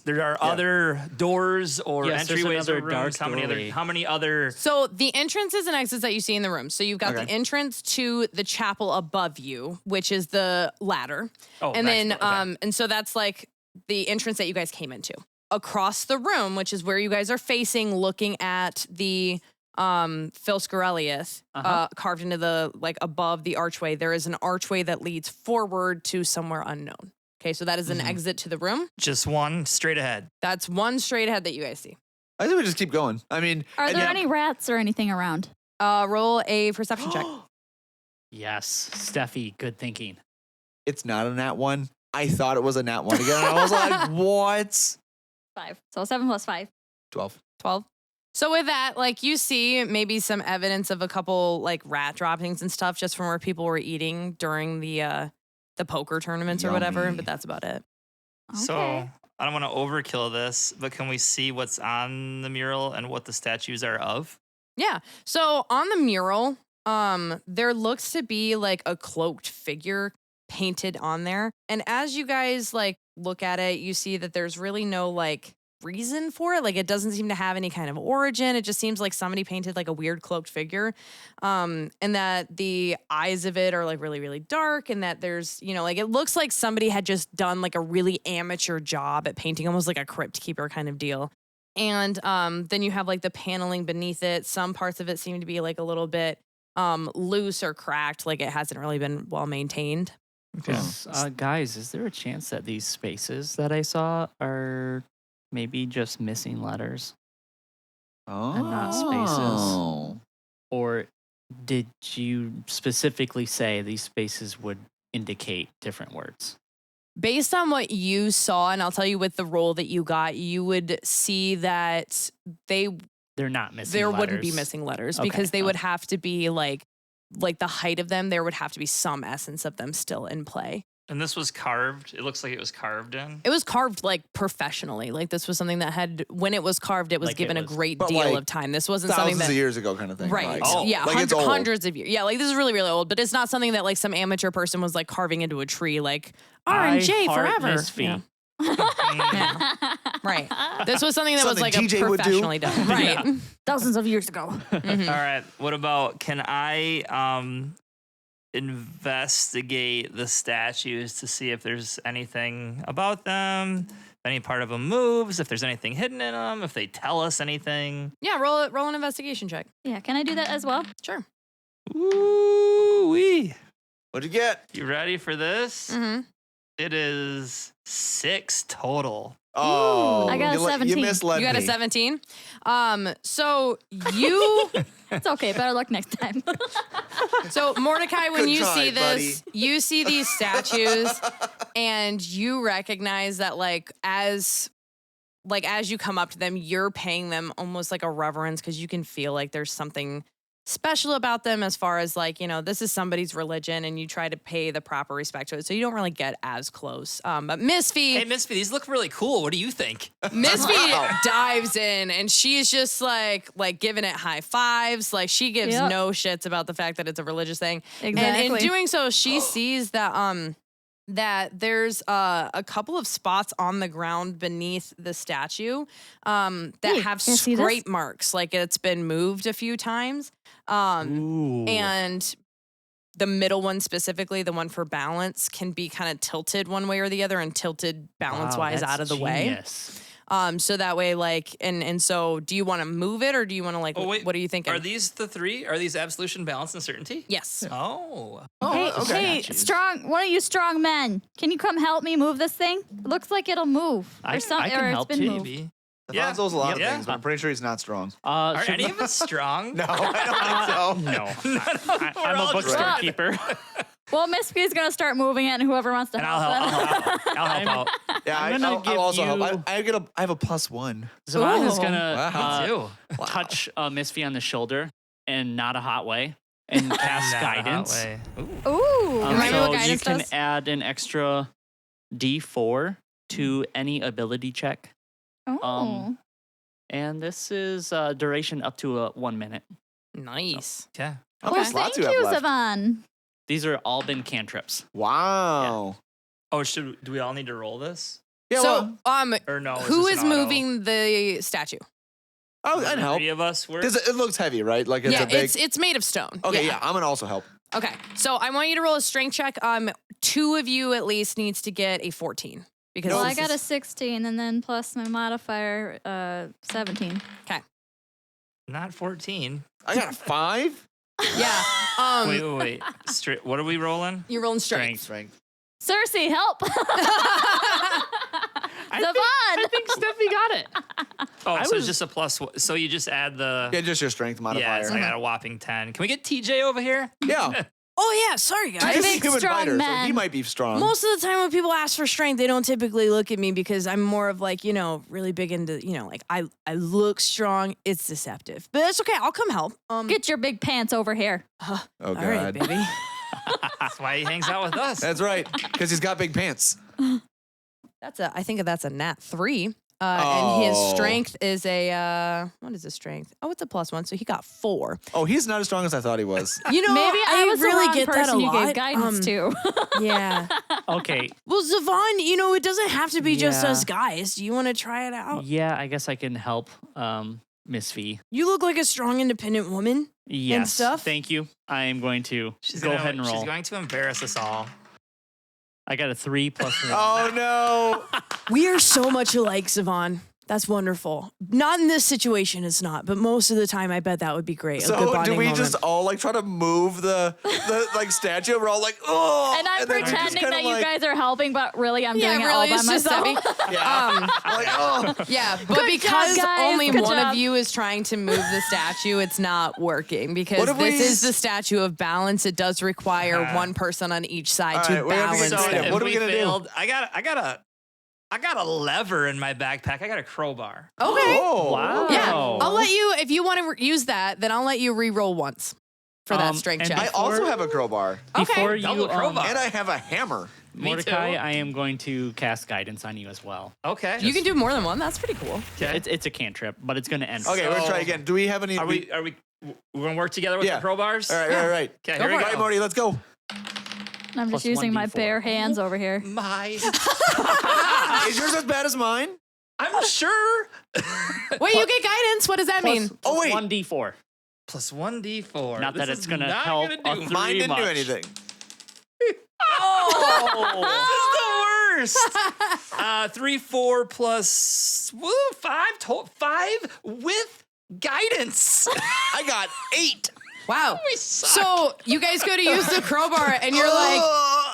there are other doors or Yes, there's entryways or another dark rooms? doorway. How many other? So the entrances and exits that you see in the room. So you've got Okay. the entrance to the chapel above you, which is the ladder. Oh, And then, next door, okay. and so that's like the entrance that you guys came into. Across the room, which is where you guys are facing, looking at the Philscirelieth, carved into the, like above the archway, there is an archway that leads forward to somewhere unknown. Okay, so that is an exit to the room. Just one straight ahead. That's one straight ahead that you guys see. I think we just keep going. I mean, Are there any rats or anything around? Roll a perception check. Yes. Stephie, good thinking. it's not a nat one. I thought it was a nat one again. And I was like, what? 5. So 7 plus 5. 12. 12. So with that, like you see maybe some evidence of a couple like rat droppings and stuff just from where people were eating during the poker tournaments or whatever, Yummy. but that's about it. So Okay. I don't want to overkill this, but can we see what's on the mural and what the statues are of? Yeah. So on the mural, there looks to be like a cloaked figure painted on there. And as you guys like look at it, you see that there's really no like reason for it. Like it doesn't seem to have any kind of origin. It just seems like somebody painted like a weird cloaked figure. And that the eyes of it are like really, really dark. And that there's, you know, like it looks like somebody had just done like a really amateur job at painting, almost like a crypt keeper kind of deal. And then you have like the paneling beneath it. Some parts of it seem to be like a little bit loose or cracked, like it hasn't really been well maintained. Guys, is there a chance that these spaces that I saw are maybe just missing letters? Oh. And not spaces. Or did you specifically say these spaces would indicate different words? Based on what you saw, and I'll tell you with the roll that you got, you would see that They're not missing there letters. wouldn't be missing letters Okay. because they would have to be like the height of them. There would have to be some essence of them still in play. And this was carved. It looks like it was carved in. It was carved like professionally. Like this was something that had, when it was carved, it was Like, given it a was- great But, deal like, of time. This wasn't Thousands something that of years ago kind of thing. Right. Like, Oh. Yeah. Like, it's old. Hundreds of years. Yeah. Like this is really, really old, but it's not something that like some amateur person was like carving into a tree, like R&J I heart forever. Misphi. Yeah. Right. This was something that was Something like TJ a would do. professionally done. Right. Thousands of years ago. Mhm. All right. What about, can I investigate the statues to see if there's anything about them, if any part of them moves, if there's anything hidden in them, if they tell us anything? Yeah. Roll an investigation check. Yeah, can I do that as well? Sure. Ooh-wee. What'd you get? You ready for this? Mm-hmm. It is 6 total. Oh, I got a you 17. You misled You got a me. 17. So you, It's okay. Better luck next time. so Mordecai, when Good you try, see this, buddy. you see these statues, and you recognize that as you come up to them, you're paying them almost like a reverence because you can feel like there's something special about them as far as this is somebody's religion, and you try to pay the proper respect to it. So you don't really get as close. But Misphi, Hey, Misphi, these look really cool. What do you think? Misphi dives in, and she's just like giving it high fives. Like she gives Yep. no shits about the fact that it's a religious thing. And in Exactly. doing so, she sees that that there's a couple of spots on the ground beneath the statue that Hey, have can I see this? scrape marks, like it's been moved a few times. Ooh. And the middle one specifically, the one for balance, can be kind of tilted one way or the other and tilted balance-wise Wow, out of the that's way. genius. So that way, and so do you want to move it or do you want to Oh, wait. what are you thinking? Are these the three? Are these absolution, balance, and certainty? Yes. Oh. Hey, hey, one of you strong men, can you come help me move this thing? It looks like it'll move. I or something, can or help it's been too. moved. Maybe. Alfonso's a lot of Yeah. things, but I'm pretty sure he's not strong. Are Should- any of us strong? No, I don't think so. No. I'm all a bookstore drunk. keeper. Well, Misphi is gonna start moving it, and whoever wants to And help. I'll them. help. I'll help out. Yeah, I'm gonna I'll give also you- help. I have a +1. Zavaan is Ooh. gonna Wow. Too. touch Misphi on the shoulder and not a hot way and cast Not a hot guidance. way. Ooh. Ooh, Remind me what So you guidance can does? add an extra D4 to any ability check. oh. And this is duration up to 1 minute. Nice. Yeah. How Well, many slots thank do you have you, left? Zavaan. These are all been cantrips. Wow. Oh, do we all need to roll this? Yeah, So, well, Or no? who this is an auto? moving the statue? I'd help. Three of us were. Because it looks heavy, right? Like it's Yeah, a big. it's made of stone. Okay, yeah, I'm gonna also help. Okay, so I want you to roll a strength check. 2 of you at least needs to get a 14 because Well, I this got a is- 16, and then plus my modifier, 17. Not 14. I got a 5. yeah. Wait. What are we rolling? You're rolling strength. Strength. Cersei, help! I Zavaan! think Stephie got it. Oh, I so was- it's just a plus. So you just add the. Yeah, just your strength Yeah, modifier. so I got a whopping 10. Can we get TJ over here? Yeah. Oh yeah, sorry guys. He's a big, human strong fighter, so man. he might be strong. Most of the time when people ask for strength, they don't typically look at me because I'm more of really big into, like I look strong. It's deceptive. But that's okay. I'll come help. Get your big pants over here. Oh all god. right, baby. That's why he hangs out with us. That's right, because he's got big pants. I think that's a nat 3. And his Oh. strength is what is his strength? Oh, it's a +1, so he got 4. Oh, he's not as strong as I thought he was. You know, Maybe I was really the wrong get that person a you lot. gave guidance to. Yeah. Okay. Well, Zavaan, it doesn't have to be just Yeah. us guys. Do you want to try it out? Yeah, I guess I can help Misphi. You look like a strong, independent woman. Yes. stuff? Thank you. I am going to go ahead and roll. She's going to embarrass us all. I got a 3 plus 1. Oh no. We are so much alike, Zavaan. That's wonderful. Not in this situation, it's not. But most of the time, I bet that would be great. a good So do bonding we moment. just all try to move the statue? We're all like, oh. And I'm then we just pretending kinda that you guys are helping, but really I'm doing it all really, by it's just myself. Stephie. Yeah. like, oh. Yeah, but Good because job, guys. only Good one job. of you is trying to move the statue, it's not working because What if this we- is the statue of balance. It does require one person on each side All to right, we have to balance get So creative. it. What are we gonna do? failed, I got a lever in my backpack. I got a crowbar. Okay. Oh. Wow. Yeah, I'll let you, if you want to use that, then I'll let you re-roll once for that strength and check. I also have a crowbar. Before Okay. you, Double crowbar. And I have a hammer. Me Mordecai, too. I am going to cast guidance on you as well. Okay. You can do more than one. That's pretty cool. Okay. It's a cantrip, but it's going to end. Okay, we're gonna try So- again. Do we have any? Are we we're gonna work together with Yeah. the crowbars? All right, Yeah. all right. Okay, Go here we for it. go. All right, Morty, let's go. I'm Plus just using my 1d4. bare hands over here. My Is yours as bad as mine? I'm sure. Wait, you get guidance. What does that mean? Oh, wait. 1d4. Plus 1d4. Not that This it's is gonna not help gonna a do three Mine didn't do much. anything. Oh! This is the worst. 3, 4 plus 5 with guidance. I got 8. Wow. suck. So you guys go to use the crowbar and you're like,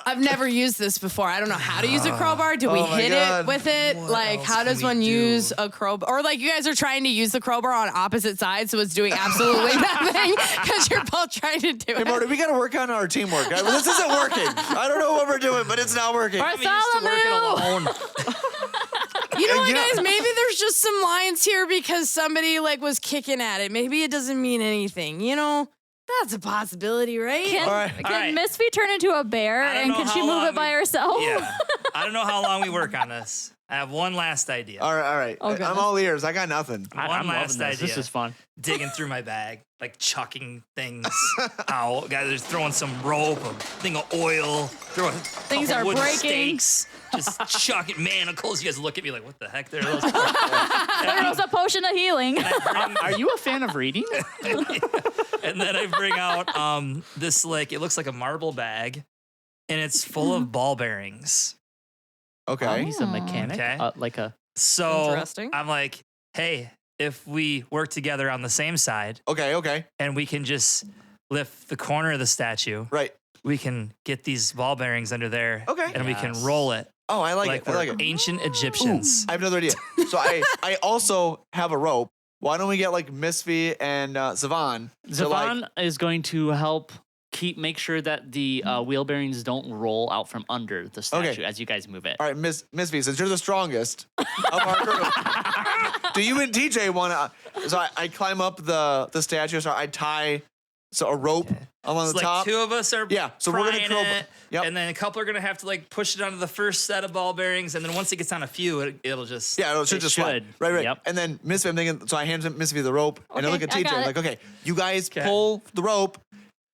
I've never used this before. I don't know how to use a crowbar. Do we Oh my hit God. it with it? What Like, else how can does we one do? use a crowbar? Or like, you guys are trying to use the crowbar on opposite sides, so it's doing absolutely nothing because you're both trying to do Hey, it. Morty, we got to work on our teamwork. This isn't working. I don't know what we're doing, but it's not working. I'm used to working alone. You know what, you know- guys? Maybe there's just some lines here because somebody like was kicking at it. Maybe it doesn't mean anything. You know, that's a possibility, right? Can, All right. can All right. Misphi turn into a bear I don't and know can she how move long it by we- herself? Yeah. I don't know how long we work on this. I have one last idea. All right. Oh, I'm goodness. all ears. I got nothing. One I'm last loving this. This idea. is fun. Digging through my bag, like chucking things out. Guys are throwing some rope, a thing of oil, throwing Things couple are wooden breaking. stakes, just chucking manacles. You guys look at me like, what the heck? They're those. There goes a potion of healing. Are you a fan of reading? And then I bring out this like it looks like a marble bag, and it's full of ball bearings. Okay. He's a mechanic. Okay. Like a. So Interesting. I'm like, hey, if we work together on the same side Okay. and we can just lift the corner of the statue, Right. we can get these ball bearings under there. Okay. And we can Yes. roll it Oh, I like like it. I we're like it. ancient Egyptians. I have another idea. So I also have a rope. Why don't we get like Misphi and Zavaan? to, like- Zavaan is going to help make sure that the wheel bearings don't roll out from under the statue as you guys move it. All right, Misphi, since you're the strongest of our group, do you and TJ want to? So I climb up the statue. So I tie a rope along It's the like top. two of us are Yeah, so we're gonna prying curl- it, Yep. and then a couple are gonna have to like push it onto the first set of ball bearings, and then once it gets on a few, it'll just Yeah, it should just slide. should. Right. Yep. And then Misphi, I'm thinking, so I hand Misphi the rope, and I look at I TJ. got I'm it. like, okay, you guys Okay. pull the rope.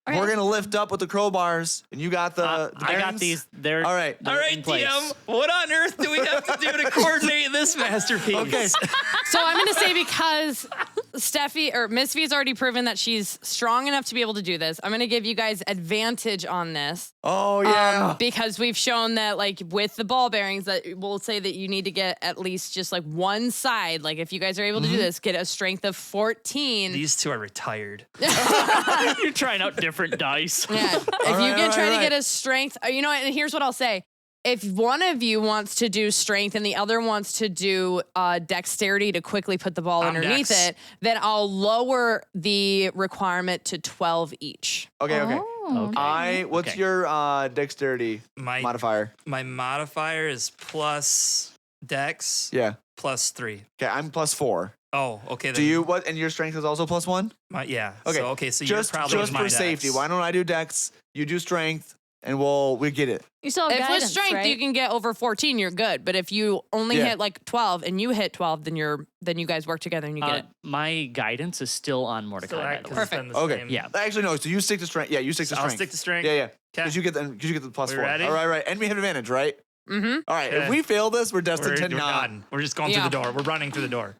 Okay. We're gonna lift up with the crowbars, and you got the. I got bearings? these. They're All right. they're All in right, place. DM, what on earth do we have to do to coordinate this masterpiece? Okay. So I'm going to say because Stephie or Misphi's already proven that she's strong enough to be able to do this, I'm going to give you guys advantage on this. Oh yeah. Because we've shown that like with the ball bearings that we'll say that you need to get at least just like one side. Like if you guys are able to do this, get a strength of 14. These two are retired. You're trying out different dice. Yeah. If right, you can all try right, to get right. a strength, you know what? And here's what I'll say. If one of you wants to do strength and the other wants to do dexterity to quickly put the ball I'm underneath dex. it, then I'll lower the requirement to 12 each. Okay. Oh. Okay. What's Okay. your dexterity My modifier? my modifier is plus dex Yeah. plus 3. Okay, I'm +4. Oh, okay. Do then you what? And your strength is also +1. Yeah. Okay. So just you're probably just for my safety. dex. Why don't I do dex? You do strength, and we get it. You still have If with guidance, strength right? you can get over 14, you're good. But if you only Yeah. hit like 12 and you hit 12, then you guys work together and you get it. My guidance is still on Mordecai. So by that- the 'cause way. it's been the Okay. same. Yeah. Actually, no. So you stick to strength. Yeah, you stick to I'll strength. stick to strength. Yeah. Okay. Because you get the +4. ready? All right. And we have advantage, right? Mm-hmm. All right. Okay. If we fail this, we're destined We're to not. done. We're just going Yeah. through the door. We're running through the door.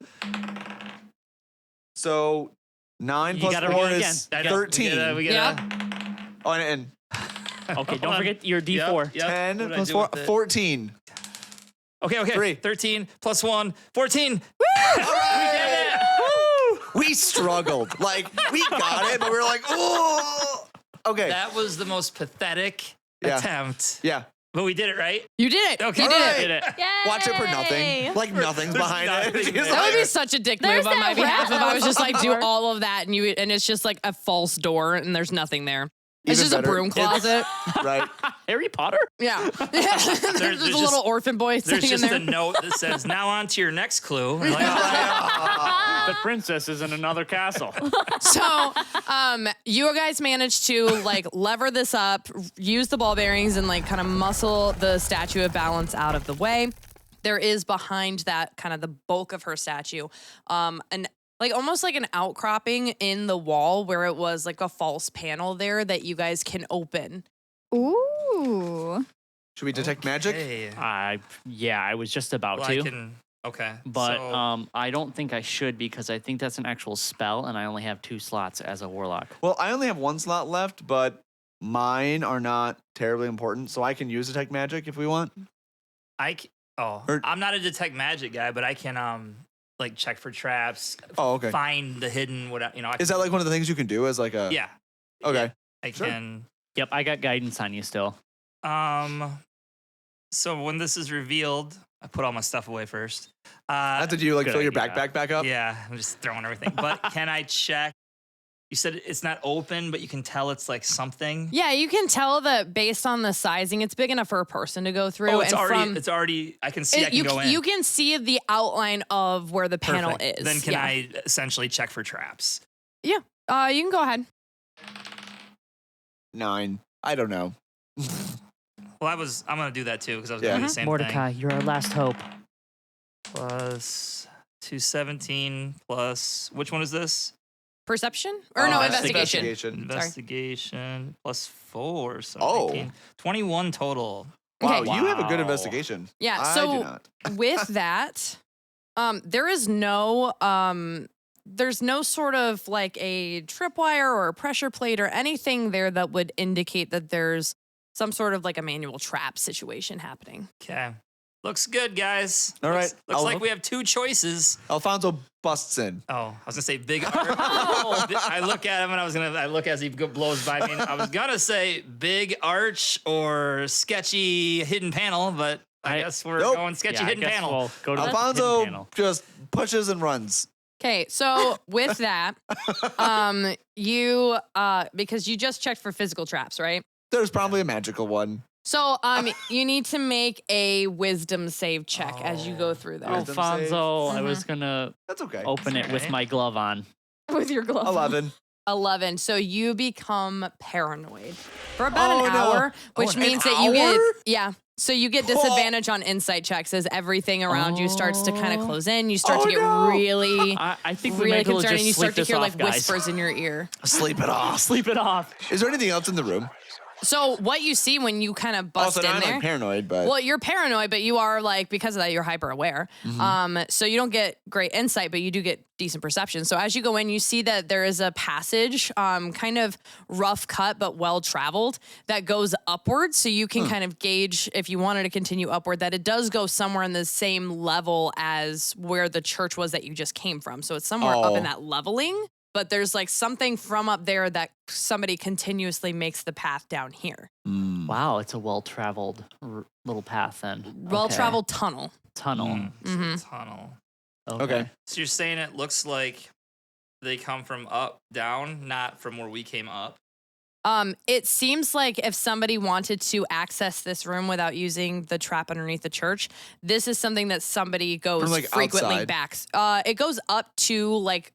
So 9 You plus gotta 4 roll is again. 13. We get Yeah. Oh, and Okay, don't on. forget your D4. 10 What did I plus do 4, with it? 14. Okay. 3. 13 plus 1, 14. We struggled. Like, we got it, but we were like, oh. Okay. That was the most pathetic Yeah. attempt. Yeah. But we did it, right? You did it. Okay. You did All right. it. Did it. Yay! Watch it for nothing. Like, nothing's behind nothing it. She's there. That would be like- such a dick There's move on my that behalf rat if I was just like do door. all of that and it's just like a false door and there's nothing there. It's Even just better. a broom closet. right. Harry Potter? Yeah. There's just a there's little just- orphan boy There's sitting in just there. a note that says, now on to your next clue. We're like, The princess is in another castle. So, you guys managed to like lever this up, use the ball bearings, and like kind of muscle the statue of balance out of the way. There is behind that kind of the bulk of her statue, an like almost like an outcropping in the wall where it was like a false panel there that you guys can open. Ooh. Should we detect magic? hey. I was just about Well, to. I can, okay. But so, I don't think I should because I think that's an actual spell and I only have 2 slots as a warlock. Well, I only have 1 slot left, but mine are not terribly important, so I can use detect magic if we want. I'm not a detect magic guy, but I can like check for traps, Oh, okay. find the hidden whatever. You know, Is that like one of the things you can do as like a? yeah? Okay. I Sure. can. Yep, I got guidance on you still. So when this is revealed, I put all my stuff away first. Did you like Good fill your idea. backpack back up? Yeah, I'm just throwing everything. But can I check? You said it's not open, but you can tell it's like something. Yeah, you can tell that based on the sizing, it's big enough for a person to go through. Oh, it's and already. I can see. I can go in. You can see the outline of where the panel Perfect. is. Then can I essentially check for traps? Yeah. You can go ahead. 9. I don't know. Well, I'm gonna do that too because I was Yeah. gonna do the same Mordecai, thing. you're our last hope. Plus 217 plus which one is this? Perception? Or no, investigation. Investigation plus 4. So Oh. 19, 21 total. Wow, Okay. you have a good Wow. investigation. Yeah, I so do not. with that, there is no there's no sort of like a tripwire or a pressure plate or anything there that would indicate that there's some sort of like a manual trap situation happening. Okay. Looks good, guys. All right. Looks like we have 2 choices. Alfonso busts in. Oh, I was gonna say big. I look at him and I look as he blows by me. And I was gonna say big arch or sketchy hidden panel, but I guess we're Nope. going sketchy Yeah, I hidden guess panel. we'll go to the hidden Alfonso panel. just pushes and runs. Okay, so with that, you because you just checked for physical traps, right? There's probably a magical one. So you need to make a wisdom save check as you go through that. Wisdom Alfonso, I save. was gonna That's okay. open it with Okay. my glove on. With your glove. 11. 11. So you become paranoid for about Oh, an no. hour, which an means that you hour? get So you get disadvantage on insight checks as everything around you starts to kind of close in. You start Oh, to get no. really, I think we really might be able to concerned, and you just start sleep to hear this like off, guys. whispers in your ear. Sleep it off. Sleep it off. Is there anything else in the room? So what you see when you kind of bust Also, in I'm there? like paranoid, but Well, you're paranoid, but you are like, because of that, you're hyper aware. So you don't get great insight, but you do get decent perception. So as you go in, you see that there is a passage, kind of rough cut, but well traveled, that goes upward. So you can kind of gauge, if you wanted to continue upward, that it does go somewhere in the same level as where the church was that you just came from. So it's somewhere up in that leveling. But there's like something from up there that somebody continuously makes the path down here. Wow, it's a well-traveled little path then. Well-traveled tunnel. Tunnel. It's a tunnel. okay. So you're saying it looks like they come from up, down, not from where we came up. It seems like if somebody wanted to access this room without using the trap underneath the church, this is something that somebody goes From, like, frequently outside. back. It goes up to like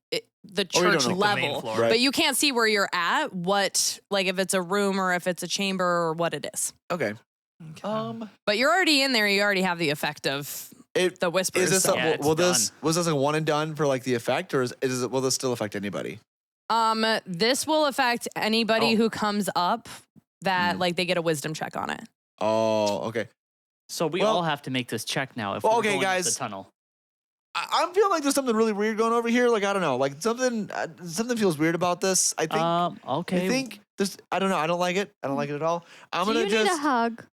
the Oh, you don't church know. The main level, floor. Right. but you can't see where you're at. What, like if it's a room or if it's a chamber or what it is. Okay. But you're already in there. You already have the effect of the whispers. Is this so. Yeah, it's will this done. was this a one and done for like the effect, or will this still affect anybody? This will affect anybody Oh. who comes up that like they get a wisdom check on it. Oh, okay. So we Well- all have to make this check now if Well, we're okay, going up guys. the tunnel. I'm feeling like there's something really weird going over here. Like I don't know, like something feels weird about this. I think. Okay. I think this. I don't know. I don't like it. I don't like it at all. I'm Do gonna you just. need a hug?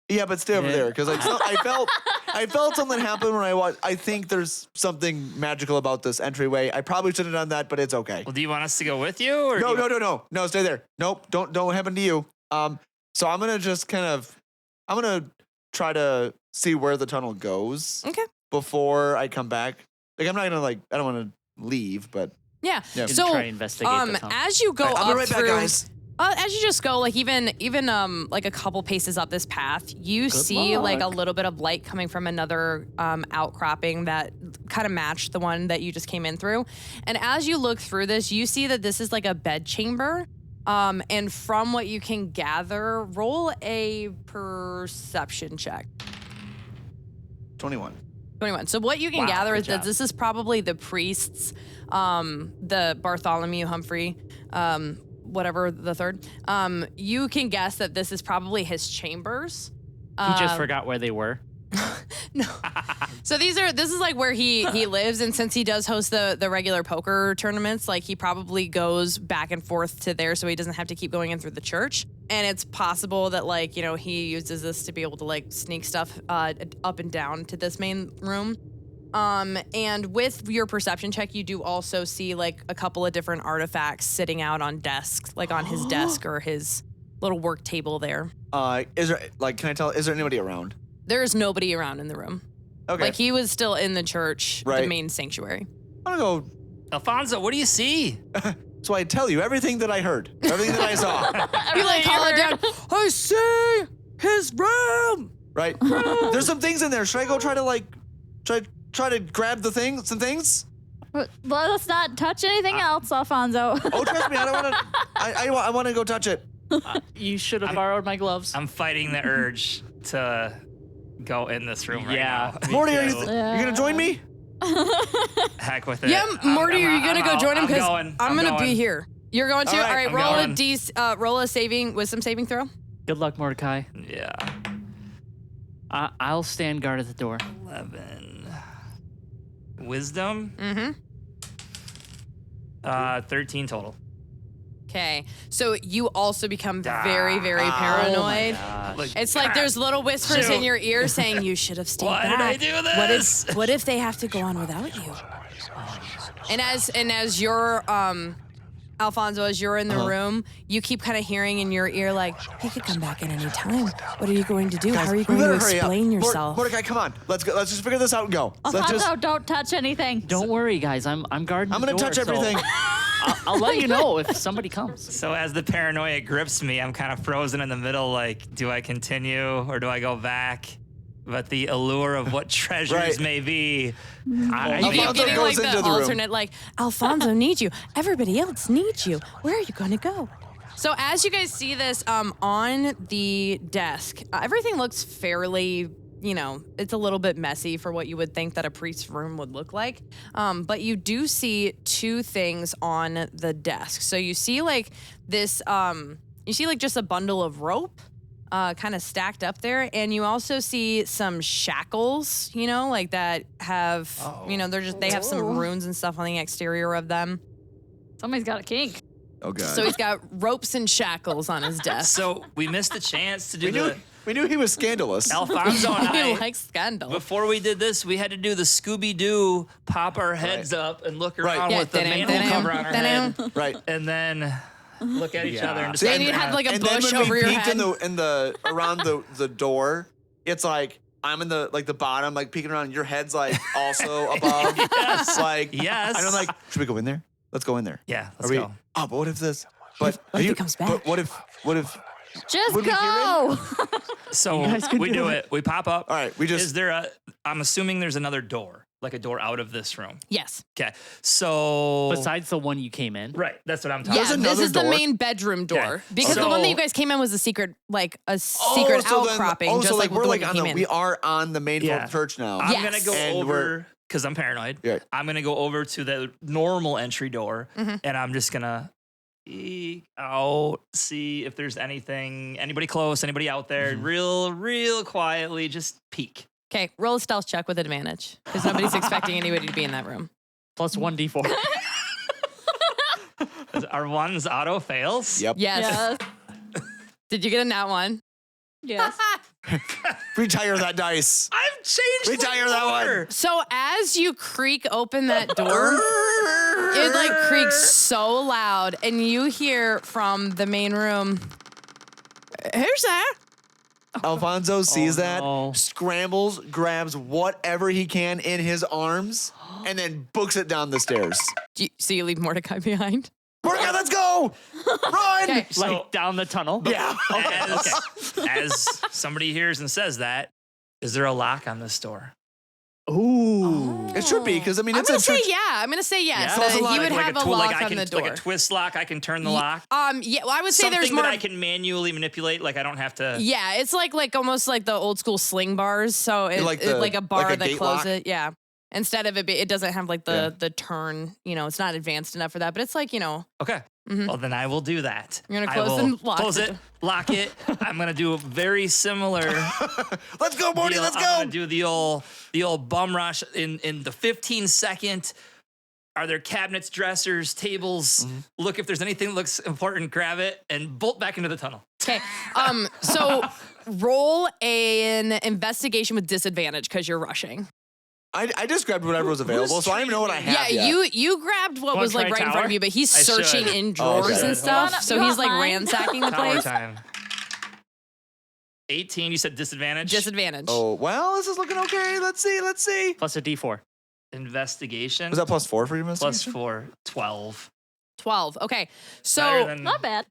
Yeah, but stay over Yeah. there because like I felt something happen when I watched. I think there's something magical about this entryway. I probably should have done that, but it's okay. Well, do you want us to go with you? Or No, do you- no, stay there. Nope, don't happen to you. So I'm gonna just I'm gonna try to see where the tunnel goes. Okay. Before I come back, like I'm not gonna I don't want to leave, but Yeah. Yeah. So try to investigate the tunnel. as you go I'll up be right back, through, guys. as you just go, like even like a couple paces up this path, you see like a little bit of light coming from another outcropping that kind of matched the one that you just came in through. And as you look through this, you see that this is like a bed chamber. And from what you can gather, roll a perception check. 21. 21. So what you can gather is that this is probably the priest's, the Bartholomew Humphrey, whatever the third. You can guess that this is probably his chambers. He just forgot where they were. No. So this is like where he lives, and since he does host the regular poker tournaments, like he probably goes back and forth to there so he doesn't have to keep going in through the church. And it's possible that like, you know, he uses this to be able to like sneak stuff up and down to this main room. And with your perception check, you do also see like a couple of different artifacts sitting out on desks, like on his desk or his little work table there. Is there can I tell? Is there anybody around? There is nobody around in the room. Okay. Like he was still in the church, the Right. main sanctuary. I'm gonna go. Alfonso, what do you see? So I tell you everything that I heard, everything that I saw. You like call it down. I see his room. Right? There's some things in there. Should I go try to grab some things? Let us not touch anything else, Alfonso. Oh, trust me, I don't want to. I want to go touch it. You should have borrowed my gloves. I'm fighting the urge to go in this room right Yeah. now. Morty, are you too. gonna join me? Heck with it. Yeah, Morty, are you gonna go join him? Because I'm gonna be going. here. You're going to? All All right, right, I'm roll a wisdom saving throw. Good luck, Mordecai. Yeah. I'll stand guard at the door. 11. Wisdom? Mm-hmm. 13 total. Okay, so you also become very, very paranoid. Like, It's like there's little whispers in your ear saying you should have stayed Why did back. I do this? What if they have to go on without you? And as you're Alfonso, as you're in the room, you keep kind of hearing in your ear like, he could come back at any time. What are you going to do? How are you going to explain yourself? Mordecai, come on. Let's go. Let's just figure this out and go. Alfonso, don't touch anything. Don't worry, guys. I'm guarding. I'm gonna the door, touch everything. So I'll let you know if somebody comes. So as the paranoia grips me, I'm kind of frozen in the middle. Like, do I continue or do I go back? But the allure of what treasures Right. may be. You keep Alfonso getting goes like into the the room. alternate, like, Alfonso needs you. Everybody else needs you. Where are you going to go? So as you guys see this on the desk, everything looks fairly, it's a little bit messy for what you would think that a priest's room would look like. But you do see two things on the desk. So you see like this, just a bundle of rope. Kind of stacked up there, and you also see some shackles, like that have, they have some runes and stuff on the exterior of them. Somebody's got a kink. Oh god. So he's got ropes and shackles on his desk. So we missed the chance to do we knew he was scandalous. Alfonso and He I. likes scandal. Before we did this, we had to do the Scooby-Doo, pop our heads up and look Right. around Yeah, with the manhole cover on our head, Right. and then look at each other and Then decide. you had like a And then bush when over we your peeked head. in the around the door, it's like I'm in the bottom, like peeking around. Your head's like also above. Yes. Like Yes. And I'm like, should we go in there? Let's go in there. Yeah, let's Are we? go. Oh, but what if this? But What if he comes back? But what if? Just Would we hear go. So guys can we do do it. it. We pop up. All right, we just- Is there I'm assuming there's another door, like a door out of this room. Yes. Okay. So Besides the one you came in. right, that's what I'm Yeah, talking. There's this another is the door? main bedroom door. Yeah. Because the one that So- you guys came in was a secret, like a secret outcropping, just so like we're the like one on you the came in. we are on the main Yeah. church now. I'm Yes. gonna go And over because I'm paranoid. Yeah. I'm gonna go over to the normal entry door, Mm-hmm. and I'm just gonna peek out, see if there's anybody close, anybody out there, real quietly, just peek. Okay, roll a stealth check with advantage because nobody's expecting anybody to be in that room. Plus 1d4. Are ones auto fails? Yep. Yes. Yes. Did you get a nat one? Yes. Retire that dice. I've changed. Retire the that one. door. So as you creak open that door, it like creaks so loud, and you hear from the main room, "Who's that?" Alfonso sees that, no. scrambles, grabs whatever he can in his arms, and then books it down the stairs. So you leave Mordecai behind? Mordecai, let's go! Run! Okay. Like down the tunnel. Yeah. As somebody hears and says that, is there a lock on this door? Ooh. It should be, because I mean, I'm it's gonna a say church. yeah. I'm gonna say yes. Yeah. So it's a That lot he would like have a tool, lock like I on can, the door. like a twist lock. I can turn the lock. Yeah. Well, I would say Something there's more. that I can manually manipulate. Like I don't have to. Yeah, it's like almost like the old school sling bars. So it's Like like, the- a bar like a that gate closes lock? it. Yeah. Instead of it doesn't have like the turn. It's not advanced enough for that. But it's like Okay. Well, then I will do that. You're gonna I close will and lock close the it, door. lock it. I'm gonna do a very similar. Let's go, Morty, deal. let's I'm go! gonna do the old bum rush in the 15-second. Are there cabinets, dressers, tables? Look if there's anything that looks important. Grab it and bolt back into the tunnel. Okay. So roll an investigation with disadvantage because you're rushing. I just grabbed whatever was available, so I don't even know what I have Yeah, yet. you grabbed what Wanna was like try right in front of tower? you, but he's I should. searching in Oh, drawers okay. and stuff. You So want he's like mine? ransacking the Tower place. time. 18. You said disadvantage? Disadvantage. Oh, well, this is looking okay. Let's see. Plus a D4. Investigation. Was that +4 for your Plus investigation? 4, 12. 12. Okay. Better So than- Not bad.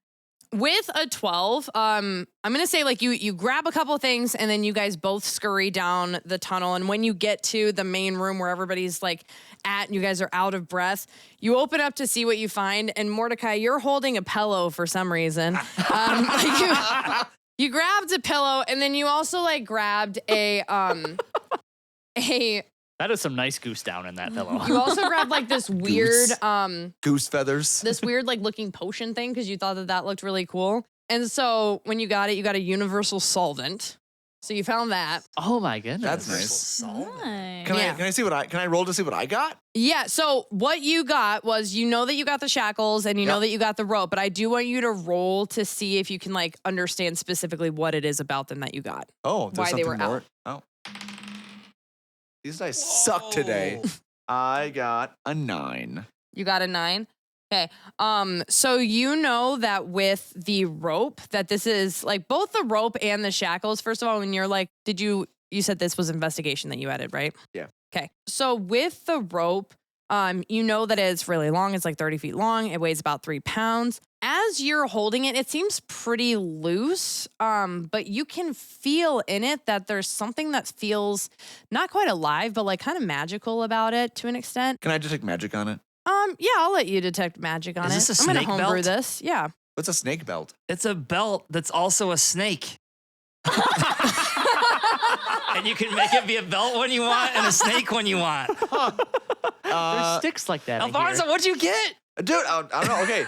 with a 12, I'm gonna say like you grab a couple things and then you guys both scurry down the tunnel. And when you get to the main room where everybody's like at and you guys are out of breath, you open up to see what you find. And Mordecai, you're holding a pillow for some reason. You grabbed a pillow and then you also like grabbed a That is some nice goose down in that pillow. you also grabbed like this weird Goose feathers. this weird like looking potion thing because you thought that looked really cool. And so when you got a universal solvent. So you found that. Oh my goodness. That's nice. Nice. Can I see what can I roll to see what I got? Yeah, so what you got was you know that you got the shackles and you know that you got the rope, but I do want you to roll to see if you can like understand specifically what it is about them that you got. Oh, there's Why they something were more. Oh. These dice suck today. I got a 9. You got a 9? Okay. So you know that with the rope that this is like both the rope and the shackles. First of all, when you're like, you said this was investigation that you added, right? Yeah. Okay. So with the rope, you know that it's really long. It's like 30 feet long. It weighs about 3 pounds. As you're holding it, it seems pretty loose, but you can feel in it that there's something that feels not quite alive, but like kind of magical about it to an extent. Can I detect magic on it? Yeah, I'll let you detect magic on Is it. this a I'm gonna snake homebrew belt? this. Yeah. What's a snake belt? It's a belt that's also a snake. And you can make it be a belt when you want and a snake when you want. There's sticks like that. in Alfonso, here. what'd you get? Dude, I don't know. Okay.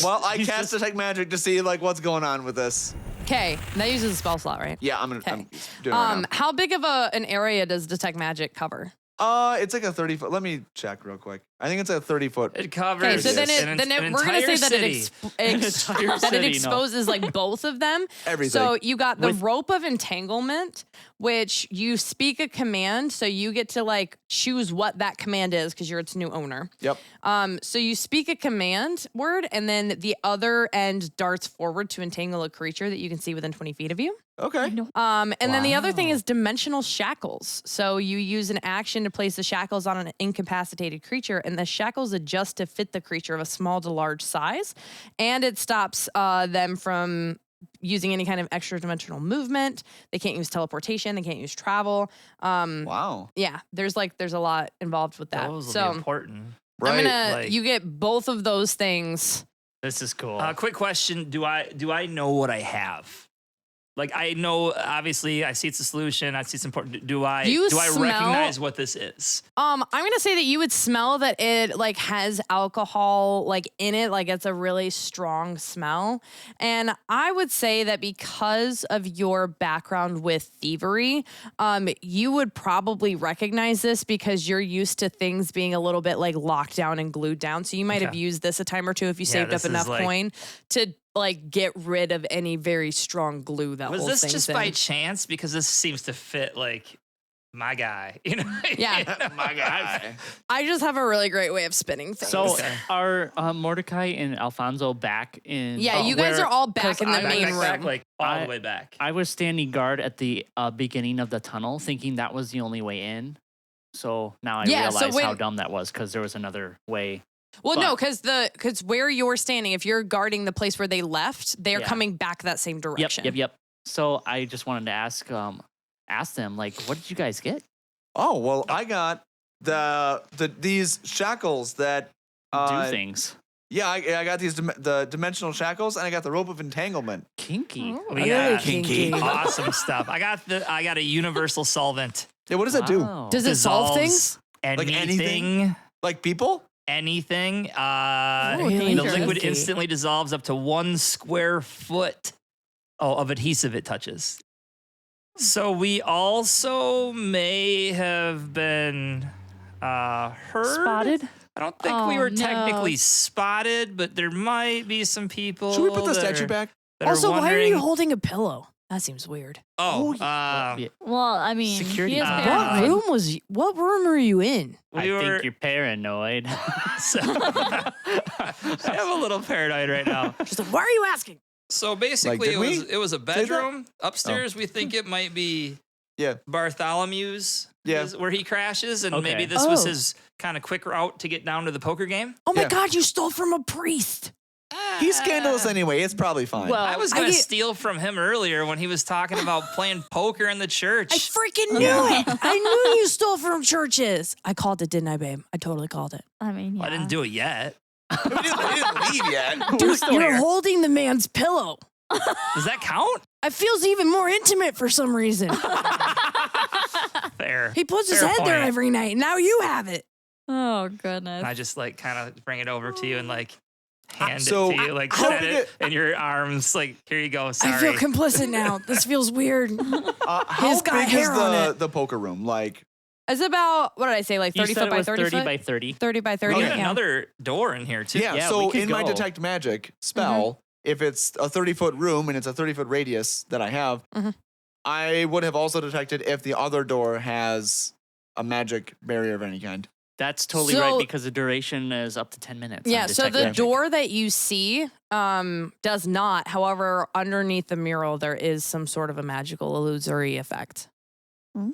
Well, I he's cast detect magic to see like what's going on with this. Okay, that uses a spell slot, right? Yeah, I'm Okay. doing it right How big of an area does detect magic cover? now. It's like a 30 foot. Let me check real quick. I think it's a 30 foot. It covers Okay, so then an we're gonna entire say that city. Entire that city, it no. exposes like both of them. Everything. So you got the With- rope of entanglement, which you speak a command, so you get to like choose what that command is because you're its new owner. Yep. So you speak a command word, and then the other end darts forward to entangle a creature that you can see within 20 feet of you. Okay. And then the other thing is dimensional shackles. So you use an action to place the shackles on an incapacitated creature, and the shackles adjust to fit the creature of a small to large size, and it stops them from using any kind of extra dimensional movement. They can't use teleportation. They can't use travel. Wow. Yeah, there's a lot involved with that. Those will So be important. I'm gonna like- you get both of those things. This is cool. Quick question: Do I know what I have? Like I know, obviously, I see it's a solution. I see it's important. Do I smell- recognize what this is? I'm gonna say that you would smell that it like has alcohol like in it, like it's a really strong smell. And I would say that because of your background with thievery, you would probably recognize this because you're used to things being a little bit like locked down and glued down. So you might have Okay. used this a time or two if you Yeah, saved up this is enough like- coin to like get rid of any very strong glue that Was holds this things just in. by chance? Because this seems to fit like my guy. You know? Yeah. My guy. I just have a really great way of spinning things. So Okay. are Mordecai and Alfonso back in? Yeah, you guys where- are all back 'cause in the I- main back, room. like all I- the way back. I was standing guard at the beginning of the tunnel, thinking that was the only way in. So now I Yeah, so realize how when- dumb that was because there was another way. Well, But- no, because where you're standing, if you're guarding the place where they left, they're Yeah. coming back that same direction. Yep. So I just wanted to ask them like, what did you guys get? Oh well, I got these shackles that Do things Yeah, I got these the dimensional shackles, and I got the rope of entanglement. kinky. We Really got kinky. awesome stuff. I got a universal solvent. Yeah, what does that do? Wow. Does it solve Dissolves things? Like anything? anything? Like people? Anything. Really The liquid kinky. instantly dissolves up to 1 square foot of adhesive it touches. So we also may have been heard. Spotted? I don't think Oh, we were no. technically spotted, but there might be some people. Should we put the that statue are- back? that are Also, why are wondering- you holding a pillow? That seems weird. Oh, Yeah. Well, I mean, Security he is guard. paranoid. What room are you in? I we were. think you're paranoid. So, I am a little paranoid right now. She's like, why are you asking? So basically, did we it was a that? bedroom. Upstairs, we think it might be Yeah. Bartholomew's is where he crashes, and maybe Okay. this was his kind of quick route to get down to the poker game. Oh my Yeah. God, you stole from a priest. He's scandalous anyway. It's probably fine. Well, I was going to steal from him earlier when he was talking about playing poker in the church. I freaking knew it. I knew you stole from churches. I called it, didn't I, babe? I totally called it. I mean, yeah. I didn't do it yet. we didn't leave yet. Dude, still you're here. holding the man's pillow. Does that count? It feels even more intimate for some reason. Fair. He puts his Fair head there point. every night. Now you have it. Oh, goodness. And I just like kind of bring it over to you and like hand So, it to you, like how set did it in your arms. Like, here you go. Sorry. I feel complicit now. This feels weird. How He's got big is hair on the poker room? Like, It's about, what did I say, like you 30 said foot it by was 30 30 foot? by 30. 30 by 30. We Okay. got Yeah. another door in here too. yeah. Yeah, So we could in my go. detect magic spell, if it's a 30-foot room and it's a 30-foot radius that I have, Mhm. I would have also detected if the other door has a magic barrier of any kind. That's totally So- right because the duration is up to 10 minutes. on Yeah, so detect the magic. door that you see does not. However, underneath the mural, there is some sort of a magical illusory effect.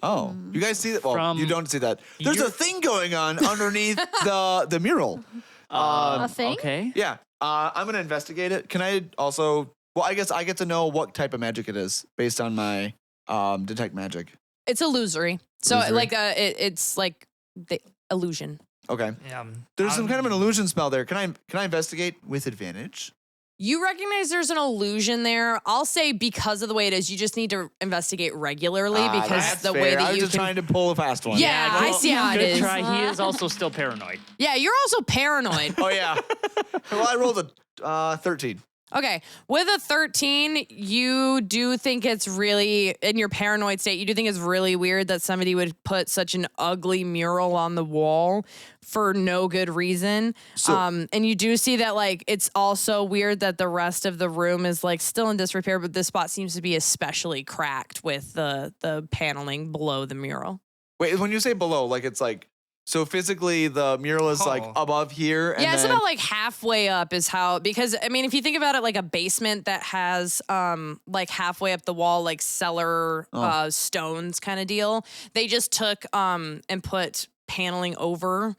Oh, you guys see that? Well, From you don't see that. There's your- a thing going on underneath the mural. A thing? Okay. Yeah, I'm gonna investigate it. Can I also? Well, I guess I get to know what type of magic it is based on my detect magic. It's illusory. So, Illusory. like, it's like the illusion. Okay. Yeah. There's some kind of an illusion spell there. Can I investigate with advantage? You recognize there's an illusion there. I'll say because of the way it is, you just need to investigate regularly because That's the fair. way I that was you just can. trying to pull a fast one. Yeah, I see how it Good is. try. He is also still paranoid. Yeah, you're also paranoid. Oh yeah. Well, I rolled a 13. Okay, with a 13, you do think it's really, in your paranoid state, you do think it's really weird that somebody would put such an ugly mural on the wall for no good reason. So- And you do see that, like, it's also weird that the rest of the room is, like, still in disrepair, but this spot seems to be especially cracked with the paneling below the mural. Wait, when you say below, like it's like so physically the mural is like Oh. above here. And Yeah, it's then, about like halfway up is how, because I mean, if you think about it like a basement that has like halfway up the wall, like cellar stones kind of deal, they just took and put paneling over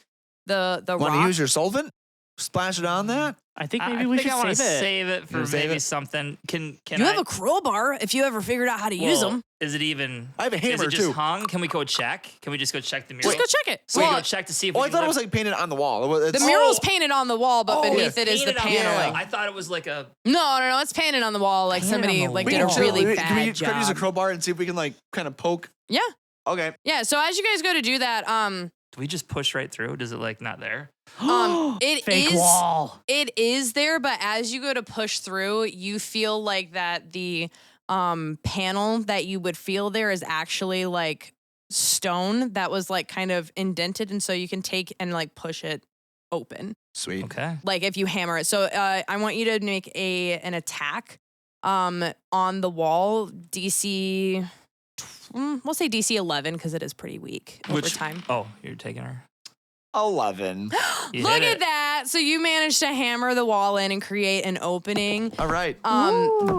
the Want to rock. use your solvent? Splash it on that? I think I maybe we think I should want to save it. save it for wanna save maybe it? something. Can You I? have a crowbar if you ever figured out how to use well, them. Is it even? I have a Is hammer it just too. hung? Can we go check? Can we just go check the mural? Just go check it. So we Well, go check to see if Oh, we I can thought it was lift- like painted on the wall. the It's- mural's painted on the wall, but beneath it is the painted on the paneling. wall. I thought it was like a. No, it's painted on the wall like Painted on somebody the like We did can a chill. really Can we bad try to use a job. crowbar and see if we can like kind of poke? Yeah. Okay. Yeah, so as you guys go to do that, Do we just push right through? Does it like not there? it Fake is wall. it is there, but as you go to push through, you feel like that the panel that you would feel there is actually like stone that was like kind of indented, and so you can take and like push it open, Sweet. Okay. like if you hammer it. So I want you to make an attack on the wall, DC. We'll say DC 11 because it is pretty weak over time. Oh, you're taking her. 11. You Look hit at it. that! So you managed to hammer the wall in and create an opening. All right.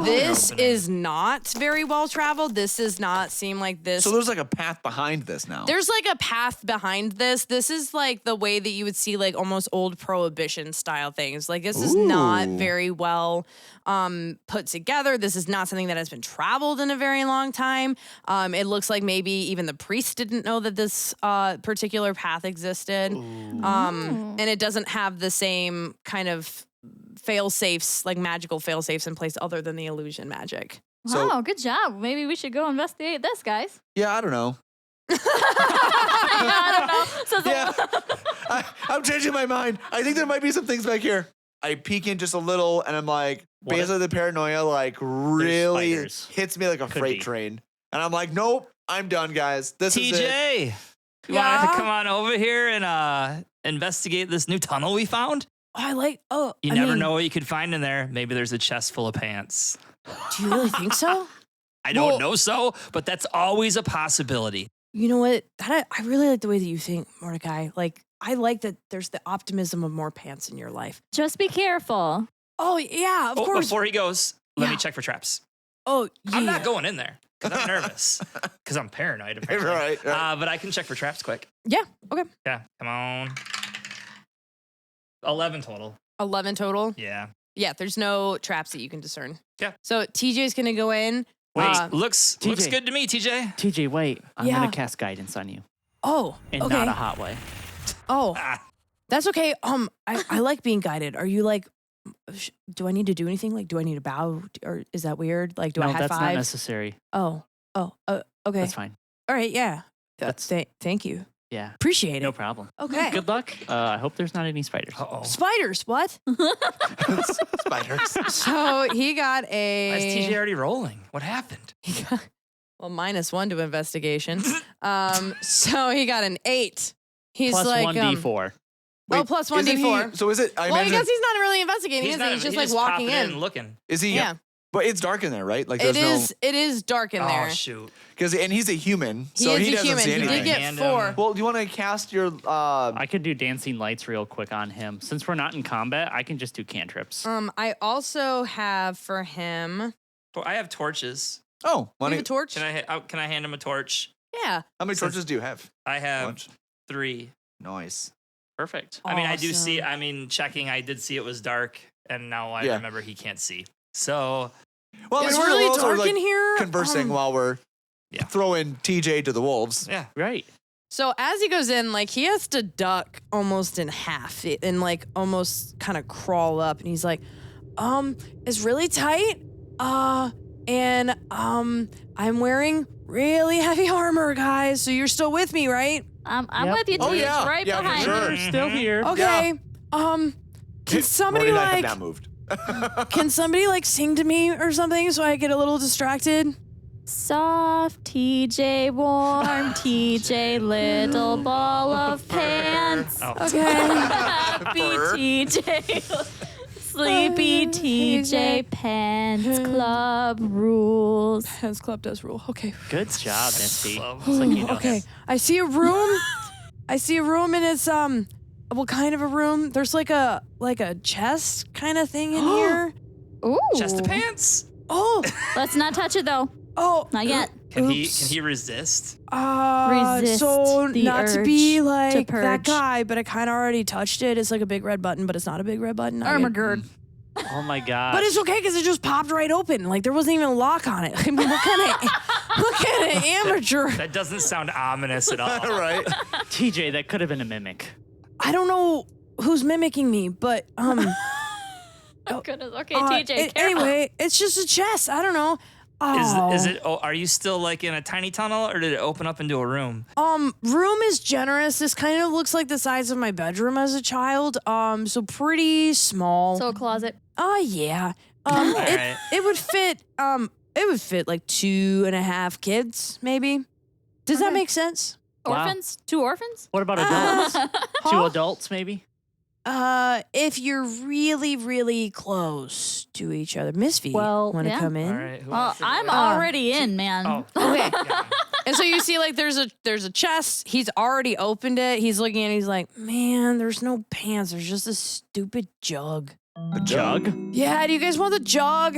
This Opening. is not very well traveled. This does not seem like this. So there's like a path behind this now. There's like a path behind this. This is like the way that you would see like almost old prohibition style things. Like this is not Ooh. very well put together. This is not something that has been traveled in a very long time. It looks like maybe even the priest didn't know that this particular path existed. And it doesn't have the same kind of fail safes, like magical fail safes in place other than the illusion magic. So- Wow, good job. Maybe we should go investigate this, guys. Yeah, I don't know. I don't know. So Yeah. I'm changing my mind. I think there might be some things back here. I peek in just a little and I'm like, What basically the paranoia like really spiders. hits me like a Could freight be. train. And I'm like, nope, I'm done, guys. This is it. TJ, you Yeah? want to come on over here and investigate this new tunnel we found? I You never mean, know what you could find in there. Maybe there's a chest full of pants. Do you really think so? I don't Well- know so, but that's always a possibility. You know what? I really like the way that you think, Mordecai. Like, I like that there's the optimism of more pants in your life. just be careful. Oh, yeah, of Oh, course. before he goes, Let me check for traps. Oh, yeah. I'm not going in there because I'm nervous. Because I'm paranoid, apparently. Right. But I can check for traps quick. Yeah. Okay. Yeah, come on. 11 total. 11 total. Yeah. Yeah. There's no traps that you can discern. Yeah. So TJ's gonna go in. Wait, looks TJ. good to me, TJ. TJ, wait. I'm Yeah. gonna cast guidance on you, Oh. and okay. not a hot way. Oh. Ah. That's okay. I like being guided. Are you like? Do I need to do anything? Like, do I need to bow, or is that weird? Like, do I No, high that's five? not necessary. Oh. Okay. That's fine. All right. Yeah. That's Thank you. yeah. Appreciate it. No problem. Okay. Good luck. I hope there's not any spiders. Uh-oh. Spiders. What? Spiders. So he got Why is TJ a. already rolling? What happened? Well, -1 to investigation. So he got an 8. He's Plus like 1d4. Oh, plus isn't he- 1d4. So is it? I Well, I imagine. guess he's not really investigating, is he? He's just like walking popping in. looking. Is he? Yeah. But it's dark in there, right? Like It there's is dark in Oh, there. shoot. because and he's a human, He so is he a doesn't human. see He anything. did get And, 4. Well, do you want to cast your? I could do dancing lights real quick on him. Since we're not in combat, I can just do cantrips. I also have for him. Oh, I have torches. Oh, You have a torch? Can I hand him a torch? Yeah. how many Since- torches do you have? I have Bunch. 3. Nice. Perfect. I mean, I do see. Awesome. I mean, checking. I did see it was dark, and now I Yeah. remember he can't see. So Well, It's we're really also, dark like, in here. conversing while we're Yeah. throwing TJ to the wolves. yeah, Right. So as he goes in, like he has to duck almost in half and like almost kind of crawl up, and he's like, it's really tight. And I'm wearing really heavy armor, guys. So you're still with me, right? I'm Yep. with you, Oh, Teach. yeah. Right Yeah, for behind sure. you. We're still here. Okay. Can somebody Morty and I have like not moved. can somebody like sing to me or something so I get a little distracted? Soft TJ, warm TJ, little ball of pants. Oh. Okay. Happy Burr. TJ, sleepy TJ, pants club rules. Hands Club does rule. Okay. Good job, Misphi. Love. Looks like you know Okay. this. I see a room. I see a room, and it's what kind of a room? There's like a chest kind of thing in here. Ooh. Chest of pants. Oh, Let's not touch it though. oh. Not yet. Can Oops. he resist? Resist So the not to be urge like to that purge. guy, but I kind of already touched it. It's like a big red button, but it's not a big red button. I Armor get- gird. Oh my god. But it's okay because it just popped right open. Like there wasn't even a lock on it. I mean, what kind of amateur? That doesn't sound ominous at all. right. TJ, that could have been a mimic. I don't know who's mimicking me, but Oh goodness. Okay, TJ. Careful. anyway, it's just a chest. I don't know. Is it? Oh, are you still like in a tiny tunnel, or did it open up into a room? Room is generous. This kind of looks like the size of my bedroom as a child. So pretty small. So a closet. Yeah. right. It would fit. It would fit like 2.5 kids, maybe. Does that Okay. make sense? Wow. Orphans? 2 orphans? What about adults? Two Huh? adults, maybe? If you're really, really close to each other, Misphi, Well, want to yeah. come in? All right. who Well, wants to I'm go? already in, man. Oh. Okay. Yeah. And so you see, like, there's a chest. He's already opened it. He's looking at it. He's like, man, there's no pants. There's just a stupid jug. A Jug? Yeah, do you guys want the jug?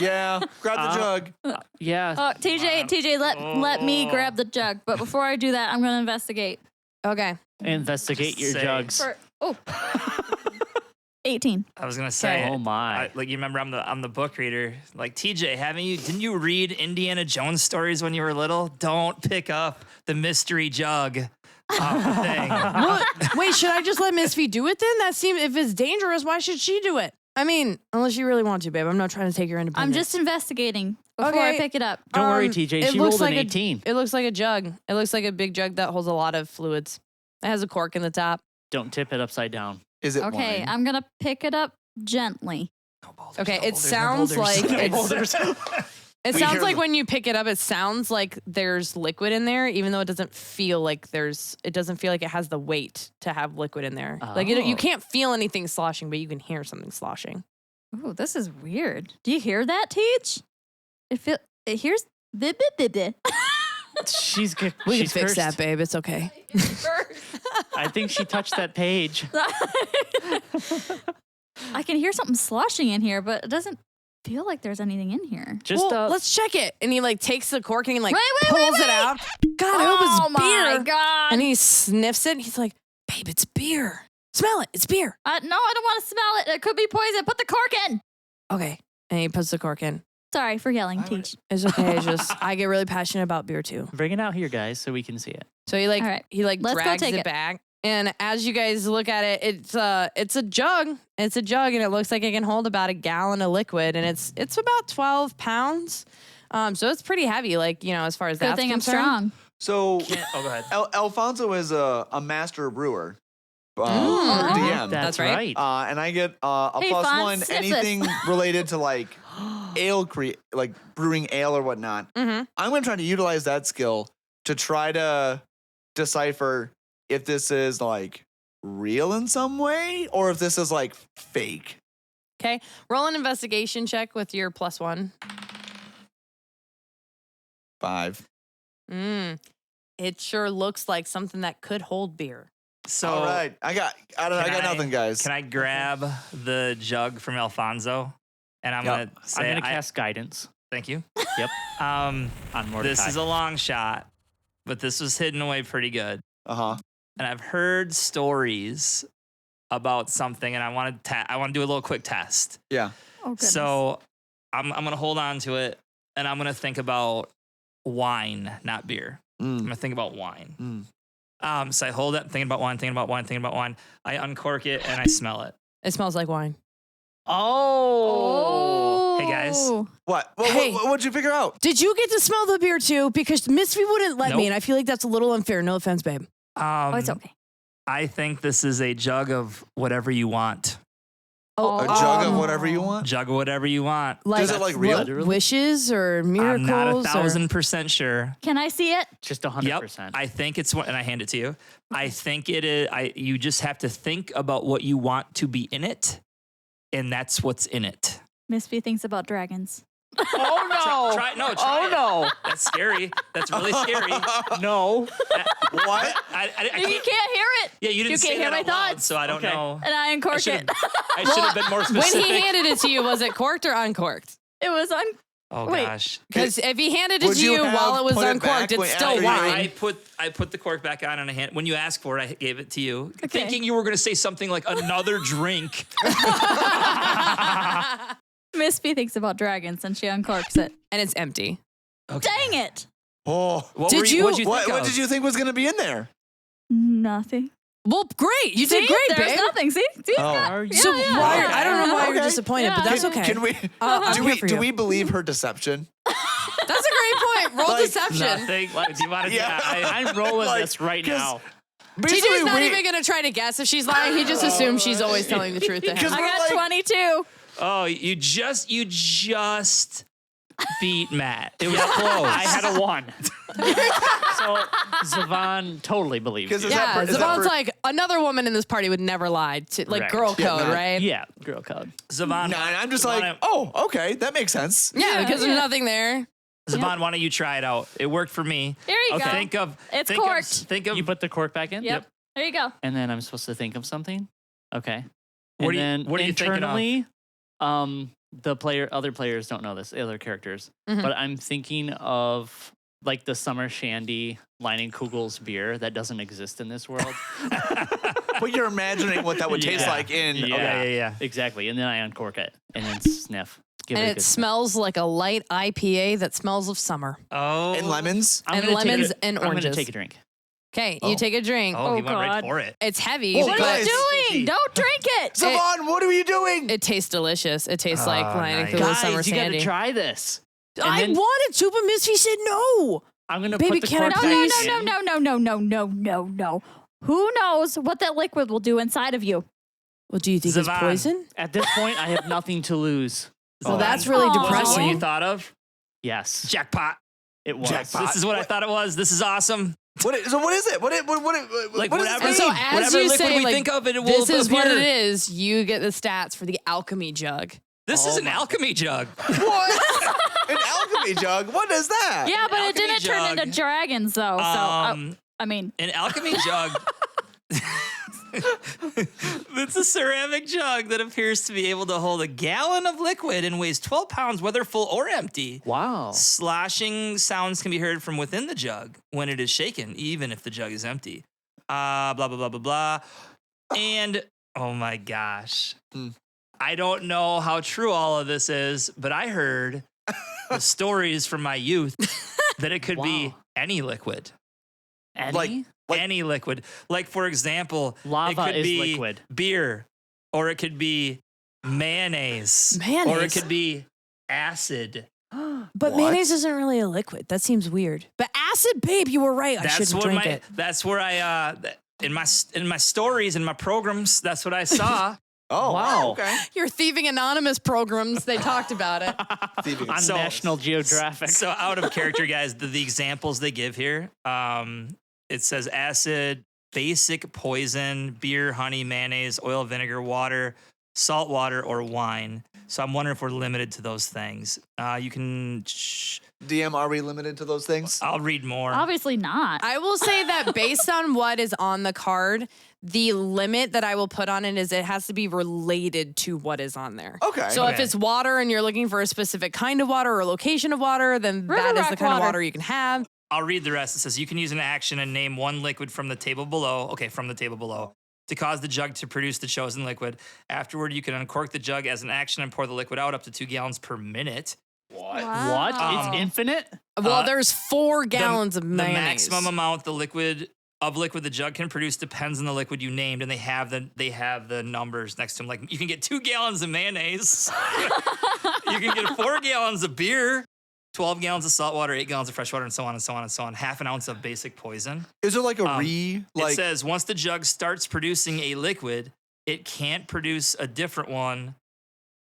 Yeah. Grab the jug. Yeah. Oh, TJ, let me grab the jug. But before I do that, I'm going to investigate. Okay. Investigate your Say. jugs. 18. I was gonna say. Oh my. Like you remember, I'm the book reader. Like TJ, didn't you read Indiana Jones stories when you were little? Don't pick up the mystery jug off the thing. What? Wait, should I just let Misphi do it then? That seems, if it's dangerous, why should she do it? I mean, unless you really want to, babe. I'm not trying to take your independence. I'm just investigating before I Okay. pick it up. Don't worry, Um, TJ. it She looks rolled like an a- 18. It looks like a jug. It looks like a big jug that holds a lot of fluids. It has a cork in the top. Don't tip it upside down. Is it Okay, wine? I'm going to pick it up gently. No boulders, Okay, no it boulders, no sounds boulders. like No it's- boulders. It We sounds hear like the- when you pick it up, it sounds like there's liquid in there, even though it doesn't feel like it doesn't feel like it has the weight to have liquid in there. Like you Oh. can't feel anything sloshing, but you can hear something sloshing. Ooh, this is weird. Do you hear that, Teach? It hears. She's good. We She's can fix cursed. that, babe. It's okay. I think she touched that page. I can hear something sloshing in here, but it doesn't feel like there's anything in here. Just Well, let's check it. And he like takes the cork and he like Wait, pulls it out. God, I hope Oh it's beer. my God. And he sniffs it. And he's like, babe, it's beer. Smell it. It's beer. No, I don't want to smell it. It could be poison. Put the cork in. Okay. And he puts the cork in. Sorry for yelling, Teach. It's okay. I get really passionate about beer too. bring it out here, guys, so we can see it. So he like All right. let's Let's go drags take it it. back. And as you guys look at it, it's a jug. It's a jug, and it looks like it can hold about a gallon of liquid, and it's about 12 pounds. So it's pretty heavy, like, as far as Good that's thing I'm concerned. strong. So Oh, go ahead. Alfonso is a master brewer. Or Mm. DM. That's right. And I get a Hey, plus Fonz, one sniff this. anything related to like like brewing ale or whatnot. Mm-hmm. I'm gonna try to utilize that skill to try to decipher if this is like real in some way or if this is like fake. Okay. Roll an investigation check with your plus one. 5. It sure looks like something that could hold beer. So, All right, I got nothing, guys. Can I grab the jug from Alfonso? And I'm Yep. gonna say, I'm going to cast guidance. Thank you. Yep. Um, On Mordecai. this is a long shot, but this was hidden away pretty good. And I've heard stories about something, and I want to do a little quick test. Yeah. Oh, goodness. So I'm gonna hold on to it, and I'm gonna think about wine, not beer. I'm gonna think about wine. So I hold it, thinking about wine. I uncork it and I smell it. It smells like wine. Oh. Hey, guys. What? Hey. What'd you figure out? Did you get to smell the beer too? Because Misphi wouldn't let Nope. me, and I feel like that's a little unfair. No offense, babe. Oh, it's okay. I think this is a jug of whatever you want. A jug of whatever you want? Jug of whatever you want. Is it like real? what, wishes or I'm miracles? not or- 1,000% sure. Can I see it? Just 100%. Yep. I think it's what, and I hand it to you. I think it is. You just have to think about what you want to be in it, and that's what's in it. Misphi thinks about dragons. Oh, no. Try it. Oh, no. That's scary. That's really scary. No. What? I You can't. can't hear it. Yeah, you didn't You say can't hear that my out loud, thoughts. so I don't Okay. know. And I uncork it. I should have been more When specific. he handed it to you, was it corked or uncorked? It was Oh Wait. gosh. Because if he handed it Would to you you while have it was put it uncorked, back it's when- still after you- wine. I put the cork back on and I hand. When you asked for it, I gave it to you, Okay. thinking you were going to say something like another drink. Misphi thinks about dragons and she uncorks it. And it's empty. Okay. Dang it. Oh. What Did were you- What'd you What, think what of? did you think was going to be in there? Nothing. Well, great. You See? did great, There's babe. nothing. See? Oh. Are you? So Yeah, why? yeah, I don't know why yeah. you're Okay. disappointed, but Yeah. that's okay. Can we? I'm do here we? for Do you. we believe her deception? That's a great point. Roll Like, deception. Nothing. Do you want to? Yeah. I'm rolling Like, this right 'cause now. TJ's not even going to try to guess if she's lying. He just assumes she's always telling the truth to him. Because I we're got like- 22. Oh, you just beat Matt. It was close. I had a 1. So Zavaan totally believes 'Cause you. is that Yeah, for- is that Zavon's for- like, another woman in this party would never lie. To, like, Right. girl Yeah, code, no. right? Yeah, girl code. Zavaan. No, I'm just Zavaan, like, oh, okay, that makes sense. Yeah, because Yeah. there's nothing there. Zavaan, why don't you try it out? It worked for me. Here you go. Think of. It's think corked. Think of. You put the cork back in? Yep. There you go. And then I'm supposed to think of something? Okay. What And are you- then what are you thinking of? internally, other players don't know this, other characters. Mhm. But I'm thinking of like the summer shandy Leinenkugel's beer that doesn't exist in this world. But you're imagining what that would taste Yeah. like in. Yeah. Okay. yeah. Exactly. And then I uncork it and then sniff. Give And a it good smells like a light IPA that smells of summer. Oh. And lemons. sniff. I'm and gonna take lemons a- and I'm going oranges. to take a drink. Okay, Oh. you take a drink. Oh, he Oh, went right God. for it. It's heavy, Oh, What but are you guys. doing? Don't drink it. Savon, what are you doing? it tastes delicious. It tastes like Oh, Lining nice. through the summer Guys, you got sandy. to try this. And I then wanted to, but Misphi said no. I'm going to Baby, put the can I cork No, back please? in. no. Who knows what that liquid will do inside of you? Well, do you think it's Zavaan. poison? At this point, I have nothing to lose. Well, Zavaan, that's really Aw. was it depressing. what you thought of? Yes, Jackpot. it was. Jackpot. This is what I thought it was. This is awesome. So what is it? What Like does whatever, this so mean? as whatever you liquid say, we like, think of, it will This is what appear. it is. You get the stats for the alchemy jug. This is an alchemy jug. What? An alchemy jug? What is that? Yeah, but it alchemy didn't turn jug. into dragons, though. So, I mean, An alchemy jug. It's a ceramic jug that appears to be able to hold a gallon of liquid and weighs 12 pounds, whether full or empty. Wow. Sloshing sounds can be heard from within the jug when it is shaken, even if the jug is empty. Blah, blah, blah, blah, blah. And, oh my gosh. I don't know how true all of this is, but I heard the stories from my youth that it could be any liquid. Any? Any liquid. Like, for example, Lava it could is be liquid. beer, or it could be mayonnaise. Mayonnaise? Or it could be acid. But What? mayonnaise isn't really a liquid. That seems weird. But acid, babe, you were right. I shouldn't drink it. That's where I in my stories, in my programs, that's what I saw. Oh, Wow. Okay. Your Thieving Anonymous programs, they talked about it. Thieving. On National Geographic. So out of character, guys, the examples they give here, it says acid, basic poison, beer, honey, mayonnaise, oil, vinegar, water, salt water, or wine. So I'm wondering if we're limited to those things. You can... DM, are we limited to those things? I'll read more. Obviously not. I will say that based on what is on the card, the limit that I will put on it is it has to be related to what is on there. Okay. So if Okay. it's water and you're looking for a specific kind of water or location of water, then River that is rock the kind of water. water you can have. I'll read the rest. It says you can use an action and name one liquid from the table below. Okay, from the table below. To cause the jug to produce the chosen liquid. Afterward, you can uncork the jug as an action and pour the liquid out up to 2 gallons per minute. What? What? Um, It's infinite? Well, there's 4 gallons of The mayonnaise. maximum amount the liquid the jug can produce depends on the liquid you named, and they have the numbers next to them. Like, you can get 2 gallons of mayonnaise. You can get 4 gallons of beer, 12 gallons of salt water, 8 gallons of fresh water, and so on and so on and so on. Half an ounce of basic poison. Is there like a It says once the jug starts producing a liquid, it can't produce a different one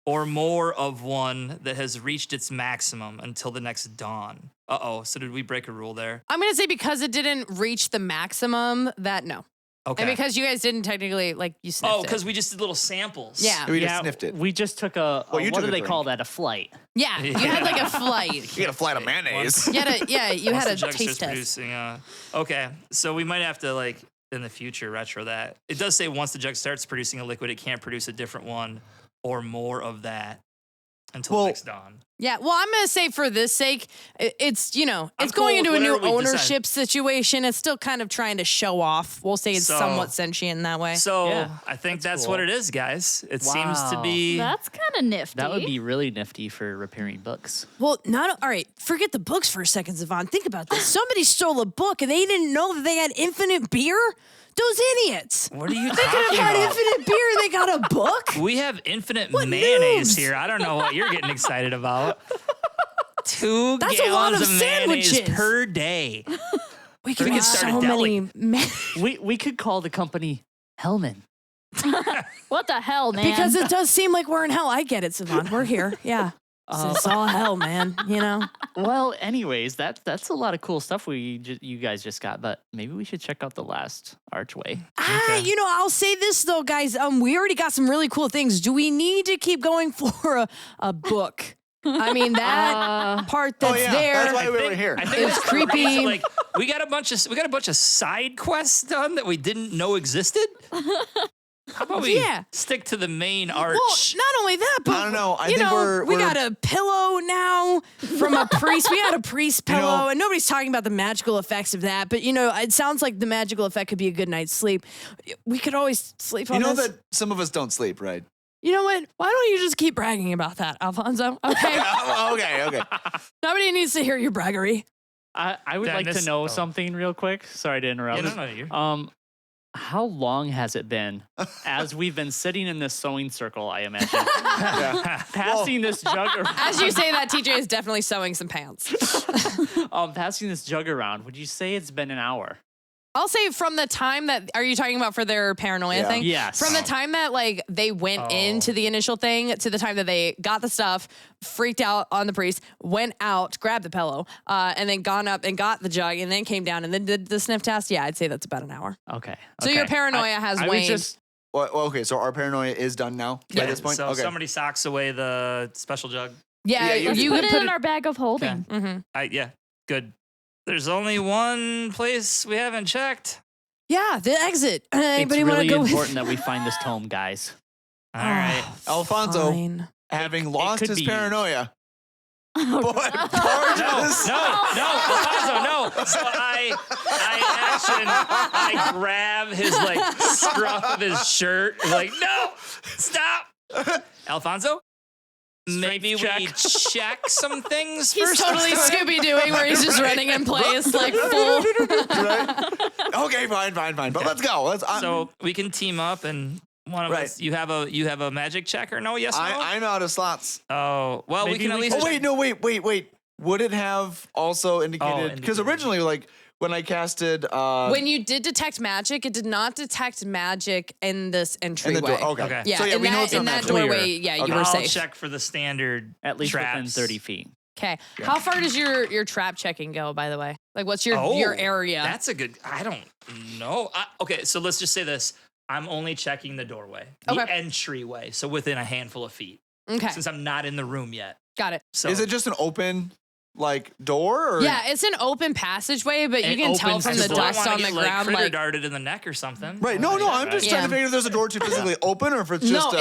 or more of one that has reached its maximum until the next dawn. Uh-oh, so did we break a rule there? I'm going to say because it didn't reach the maximum, that no. Okay. And because you guys didn't technically, like, you sniffed Oh, it. because we just did little samples. Yeah. We just sniffed it. We just took a Well, you what took do a they drink. call that? A flight. Yeah, you had like a flight. You got a flight of mayonnaise. You had you Once had the a jug taste starts test. producing, okay, so we might have to, like, in the future, retro that. It does say once the jug starts producing a liquid, it can't produce a different one or more of that until Well- the next dawn. Yeah, well, I'm going to say for this sake, it's, you know, I'm it's going cool into a with new whatever we decide. ownership situation. It's still kind of trying to show off. We'll say it's So- somewhat sentient in that way. So Yeah, I think that's cool. what it is, guys. It seems to Wow. be... That's kind of nifty. That would be really nifty for repairing books. Well, all right, forget the books for a second, Zavaan. Think about this. Somebody stole a book and they didn't know that they had infinite beer? Those idiots. What are you They could talking have had about? infinite beer and they got a book? We have infinite What mayonnaise noobs? here. I don't know what you're getting excited about. 2 That's a gallons lot of mayonnaise sandwiches. per day. We could We have could start a so deli. many. We could call the company Hellman. What the hell, man? Because it does seem like we're in hell. I get it, Zavaan. We're here. Yeah. It's all hell, man. You know? Well, anyways, that's a lot of cool stuff you guys just got, but maybe we should check out the last archway. You know, I'll say this though, guys. We already got some really cool things. Do we need to keep going for a book? I mean, that part that's Oh, yeah, there. that's why we were here. I think It's that's the reason, creepy. Like, we got a bunch of side quests done that we didn't know existed. How about we Yeah. stick to the main arch? Well, not only that, but I don't know. I you think know, we we're- got a pillow now from a priest. We had a priest You pillow, know- and nobody's talking about the magical effects of that. But you know, it sounds like the magical effect could be a good night's sleep. We could always sleep on You know this. that some of us don't sleep, right? You know what? Why don't you just keep bragging about that, Alfonso? Okay. Okay. Nobody needs to hear your braggery. I would like to Dennis- know oh. something real quick. Sorry to interrupt. Yeah, no, you're- How long has it been as we've been sitting in this sewing circle, I imagine, passing this jug around, As you say that, TJ is definitely sewing some pants. passing this jug around, would you say it's been an hour? I'll say from the time that, are you talking about for their paranoia Yeah. thing? Yes. From the time that like they went into the initial thing to the time that they got the stuff, freaked out on the priest, went out, grabbed the pillow, and then gone up and got the jug and then came down and then did the sniff test. Yeah, I'd say that's about an hour. Okay. So your paranoia has I was waned. just Well, okay, so our paranoia is done now by this point? So okay. somebody socks away the special jug. Yeah, Yeah, you Put could it put in our bag of holding. Mhm. Yeah, good. There's only one place we haven't checked. Yeah, the exit. It's Anybody want to really go important that we find this tome, guys. All right. Alfonso, Fine. having lost could his be paranoia. Boy, No, gorgeous. Alfonso, no. So I grab his like scruff of his shirt. Like, no, stop, Alfonso. Maybe we check some things He's first. totally Scooby Dooing, where he's just running in place like full. Right? Okay, fine. But let's go. So we can team up and one of Right. us. You have a magic check or no? Yes. No? I'm out of slots. Oh well, we Maybe can at we least. Oh wait, no, wait. Would it have also indicated? Because indicated. originally, like when I casted, When you did detect magic, it did not detect magic in this in entryway. the door. Okay. Okay. Yeah, So yeah, in we know that, it's in not that magic. doorway, yeah, you were I'll safe. check for the standard At least within traps. 30 feet. Okay. How far does your trap checking go, by the way? Like, what's your area? That's a good. I don't know. Okay, so let's just say this. I'm only checking the doorway, the Okay. entryway, so within a handful of feet, Okay. since I'm not in the room yet. Got it. So is it just an open like door? Or? Yeah, it's an open passageway, but you It can tell opens from to the the dust wanna on the get, ground. critter Like, darted in the neck or something. Right. No. I'm just trying to figure if there's a door to physically open or if it's just. no,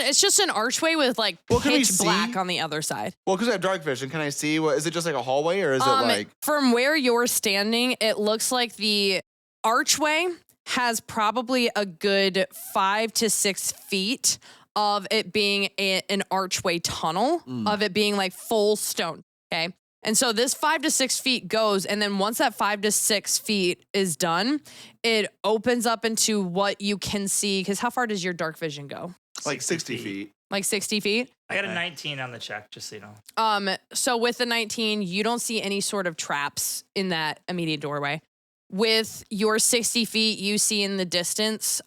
it's just an archway with like Well, can we pitch see? black on the other side. Well, because I have dark vision, can I see? What is it? Just like a hallway, or is it like? From where you're standing, it looks like the archway has probably a good 5 to 6 feet of it being an archway tunnel, of it being like full stone. Okay. And so this 5 to 6 feet goes, and then once that 5 to 6 feet is done, it opens up into what you can see. Because how far does your dark vision go? Like 60 feet. Like 60 feet? I got a 19 on the check, just so you know. So with the 19, you don't see any sort of traps in that immediate doorway. With your 60 feet, you see in the distance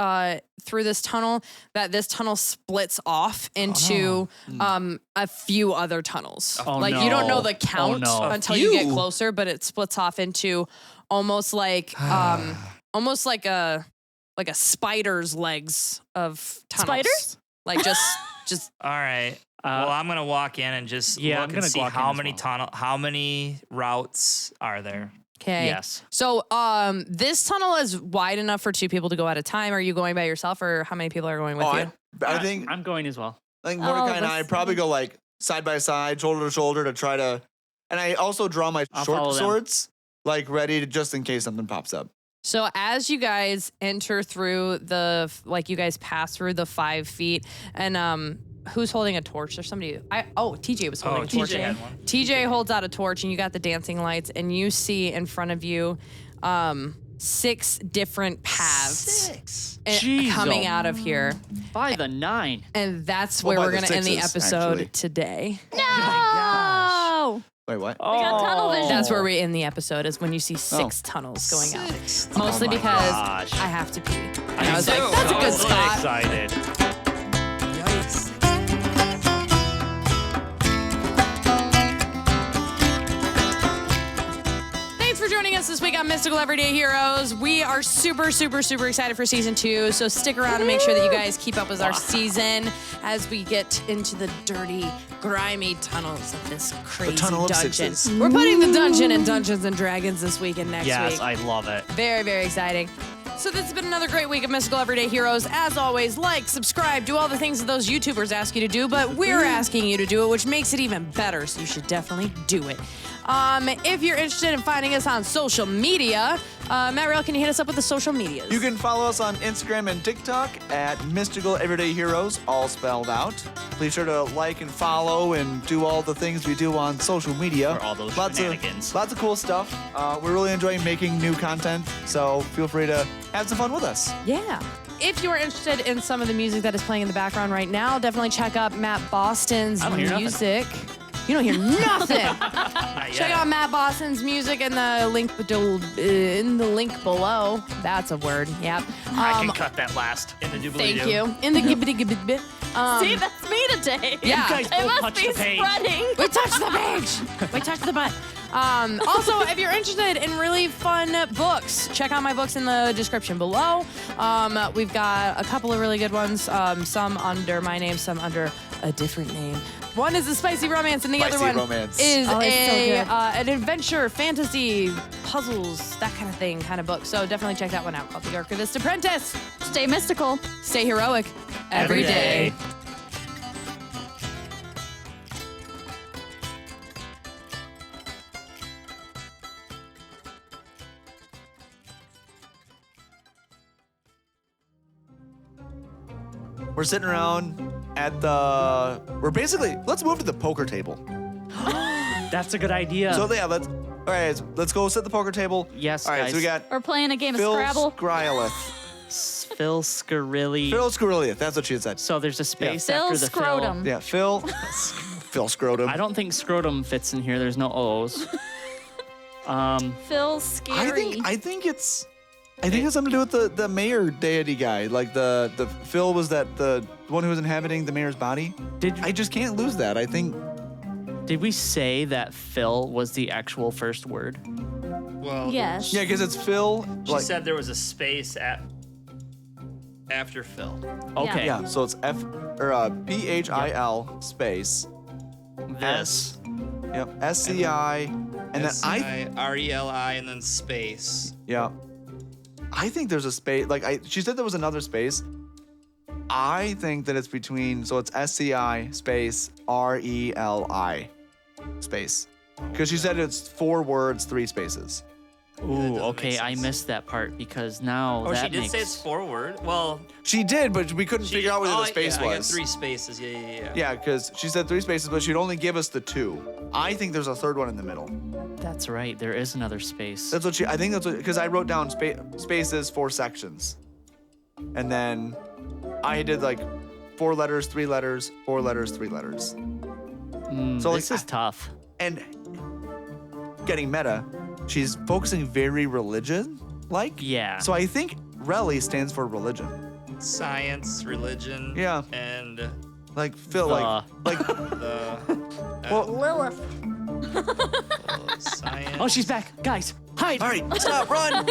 through this tunnel that this tunnel splits off into a few other tunnels. Oh, like no. you don't know the count Oh, no. until you get few? closer, but it splits off into almost like a spider's legs of tunnels. Spiders? Like just All right. Well, I'm gonna walk in and just Yeah, I'm look and gonna see walk in how as many well. how many routes are there. okay. Yes. So this tunnel is wide enough for 2 people to go at a time. Are you going by yourself, or how many people are going with you? I think I'm going as well. Mordecai and I that's- probably go like side by side, shoulder to shoulder to try to. And I also draw my I'll short follow them. swords, like ready to just in case something pops up. So as you guys enter through you guys pass through the 5 feet, and who's holding a torch? There's somebody. TJ was holding a torch. TJ had one. TJ holds out a torch, and you got the dancing lights, and you see in front of you 6 different paths Jeez, coming out of here, By the 9. and that's Well, where by we're the gonna end the sixes, episode actually. today. No! Wait, what? We got tunnel vision. That's where we end the episode, is when you see 6 tunnels going out. Mostly my because gosh. I have to pee. And I was too. like, that's a I good was really spot. Excited. Yikes. Thanks for joining us this week on Mystical Everyday Heroes. We are super excited for season 2, so stick around and make sure that you guys keep up with our season as we get into the dirty, grimy tunnels of this crazy tunnel of dungeon. sixes. We're putting the dungeon in Dungeons and Dragons this week and next Yes, week. I love it. Very exciting. So this has been another great week of Mystical Everyday Heroes. As always, like, subscribe, do all the things that those YouTubers ask you to do, but we're asking you to do it, which makes it even better, so you should definitely do it. If you're interested in finding us on social media, Matt Rail, can you hit us up with the social medias? You can follow us on Instagram and TikTok at Mystical Everyday Heroes, all spelled out. Please sure to like and follow and do all the things we do on social media. For all those lots shenanigans. Lots of cool stuff. We're really enjoying making new content, so feel free to have some fun with us. Yeah. If you're interested in some of the music that is playing in the background right now, definitely check out Matt Boston's I don't hear nothing. music. You don't hear nothing. Not Check yet. out Matt Boston's music in the link below. That's a word. Yep. I can cut that last. in the doobly Thank you. In the gibbity gibbity bit. See, that's me today. Yeah. guys It both must touched be the page. spreading. We touched the page. We touched the butt. Also, if you're interested in really fun books, check out my books in the description below. We've got a couple of really good ones, some under my name, some under a different name. One is a spicy romance, and the Spicy other one romance. is Oh, it's so good. an adventure fantasy puzzles, that kind of thing, kind of book. So definitely check that one out called The Archivist Apprentice. Stay mystical. Stay heroic every day. We're sitting around at let's move to the poker table. That's a good idea. So yeah, let's go sit at the poker table. Yes, All right, guys. so we got We're playing a game of Scrabble. Philscirelieth. Philscirelieth. That's what she had said. So there's a space Phil after the Scrotum. Yeah, Phil Scrotum. I don't think scrotum fits in here. There's no O's. Phil Scary. I think it's something to do with the mayor deity guy. Like the Phil was the one who was inhabiting the mayor's body. I just can't lose that. I think. Did we say that Phil was the actual first word? Well, Yes. Yeah, because it's Phil. she said there was a space after Phil. Okay. Yeah, so it's PHIL space This. Yep. SCI and then SCI-RELI and then space. Yeah. I think there's a space. She said there was another space. I think that it's between. So it's SCI space RELI space. Because she said it's 4 words, 3 spaces. Ooh, doesn't okay. make I sense. missed that part because now Oh, that she did makes... say it's 4 words. Well, She did, but we couldn't figure out where the space I got was. 3 spaces. Yeah. Yeah, because she said 3 spaces, but she'd only give us the 2. I think there's a third one in the middle. That's right. There is another space. That's what I think that's what, because I wrote down spaces, 4 sections. And then I did 4 letters, 3 letters, 4 letters, 3 letters. So This is tough. And getting meta, she's focusing very religion-like. Yeah. So I think Reli stands for religion. Science, religion. Yeah. And Like Phil, The- Lilith. science. Oh, she's back. Guys, hide. all right, stop, run.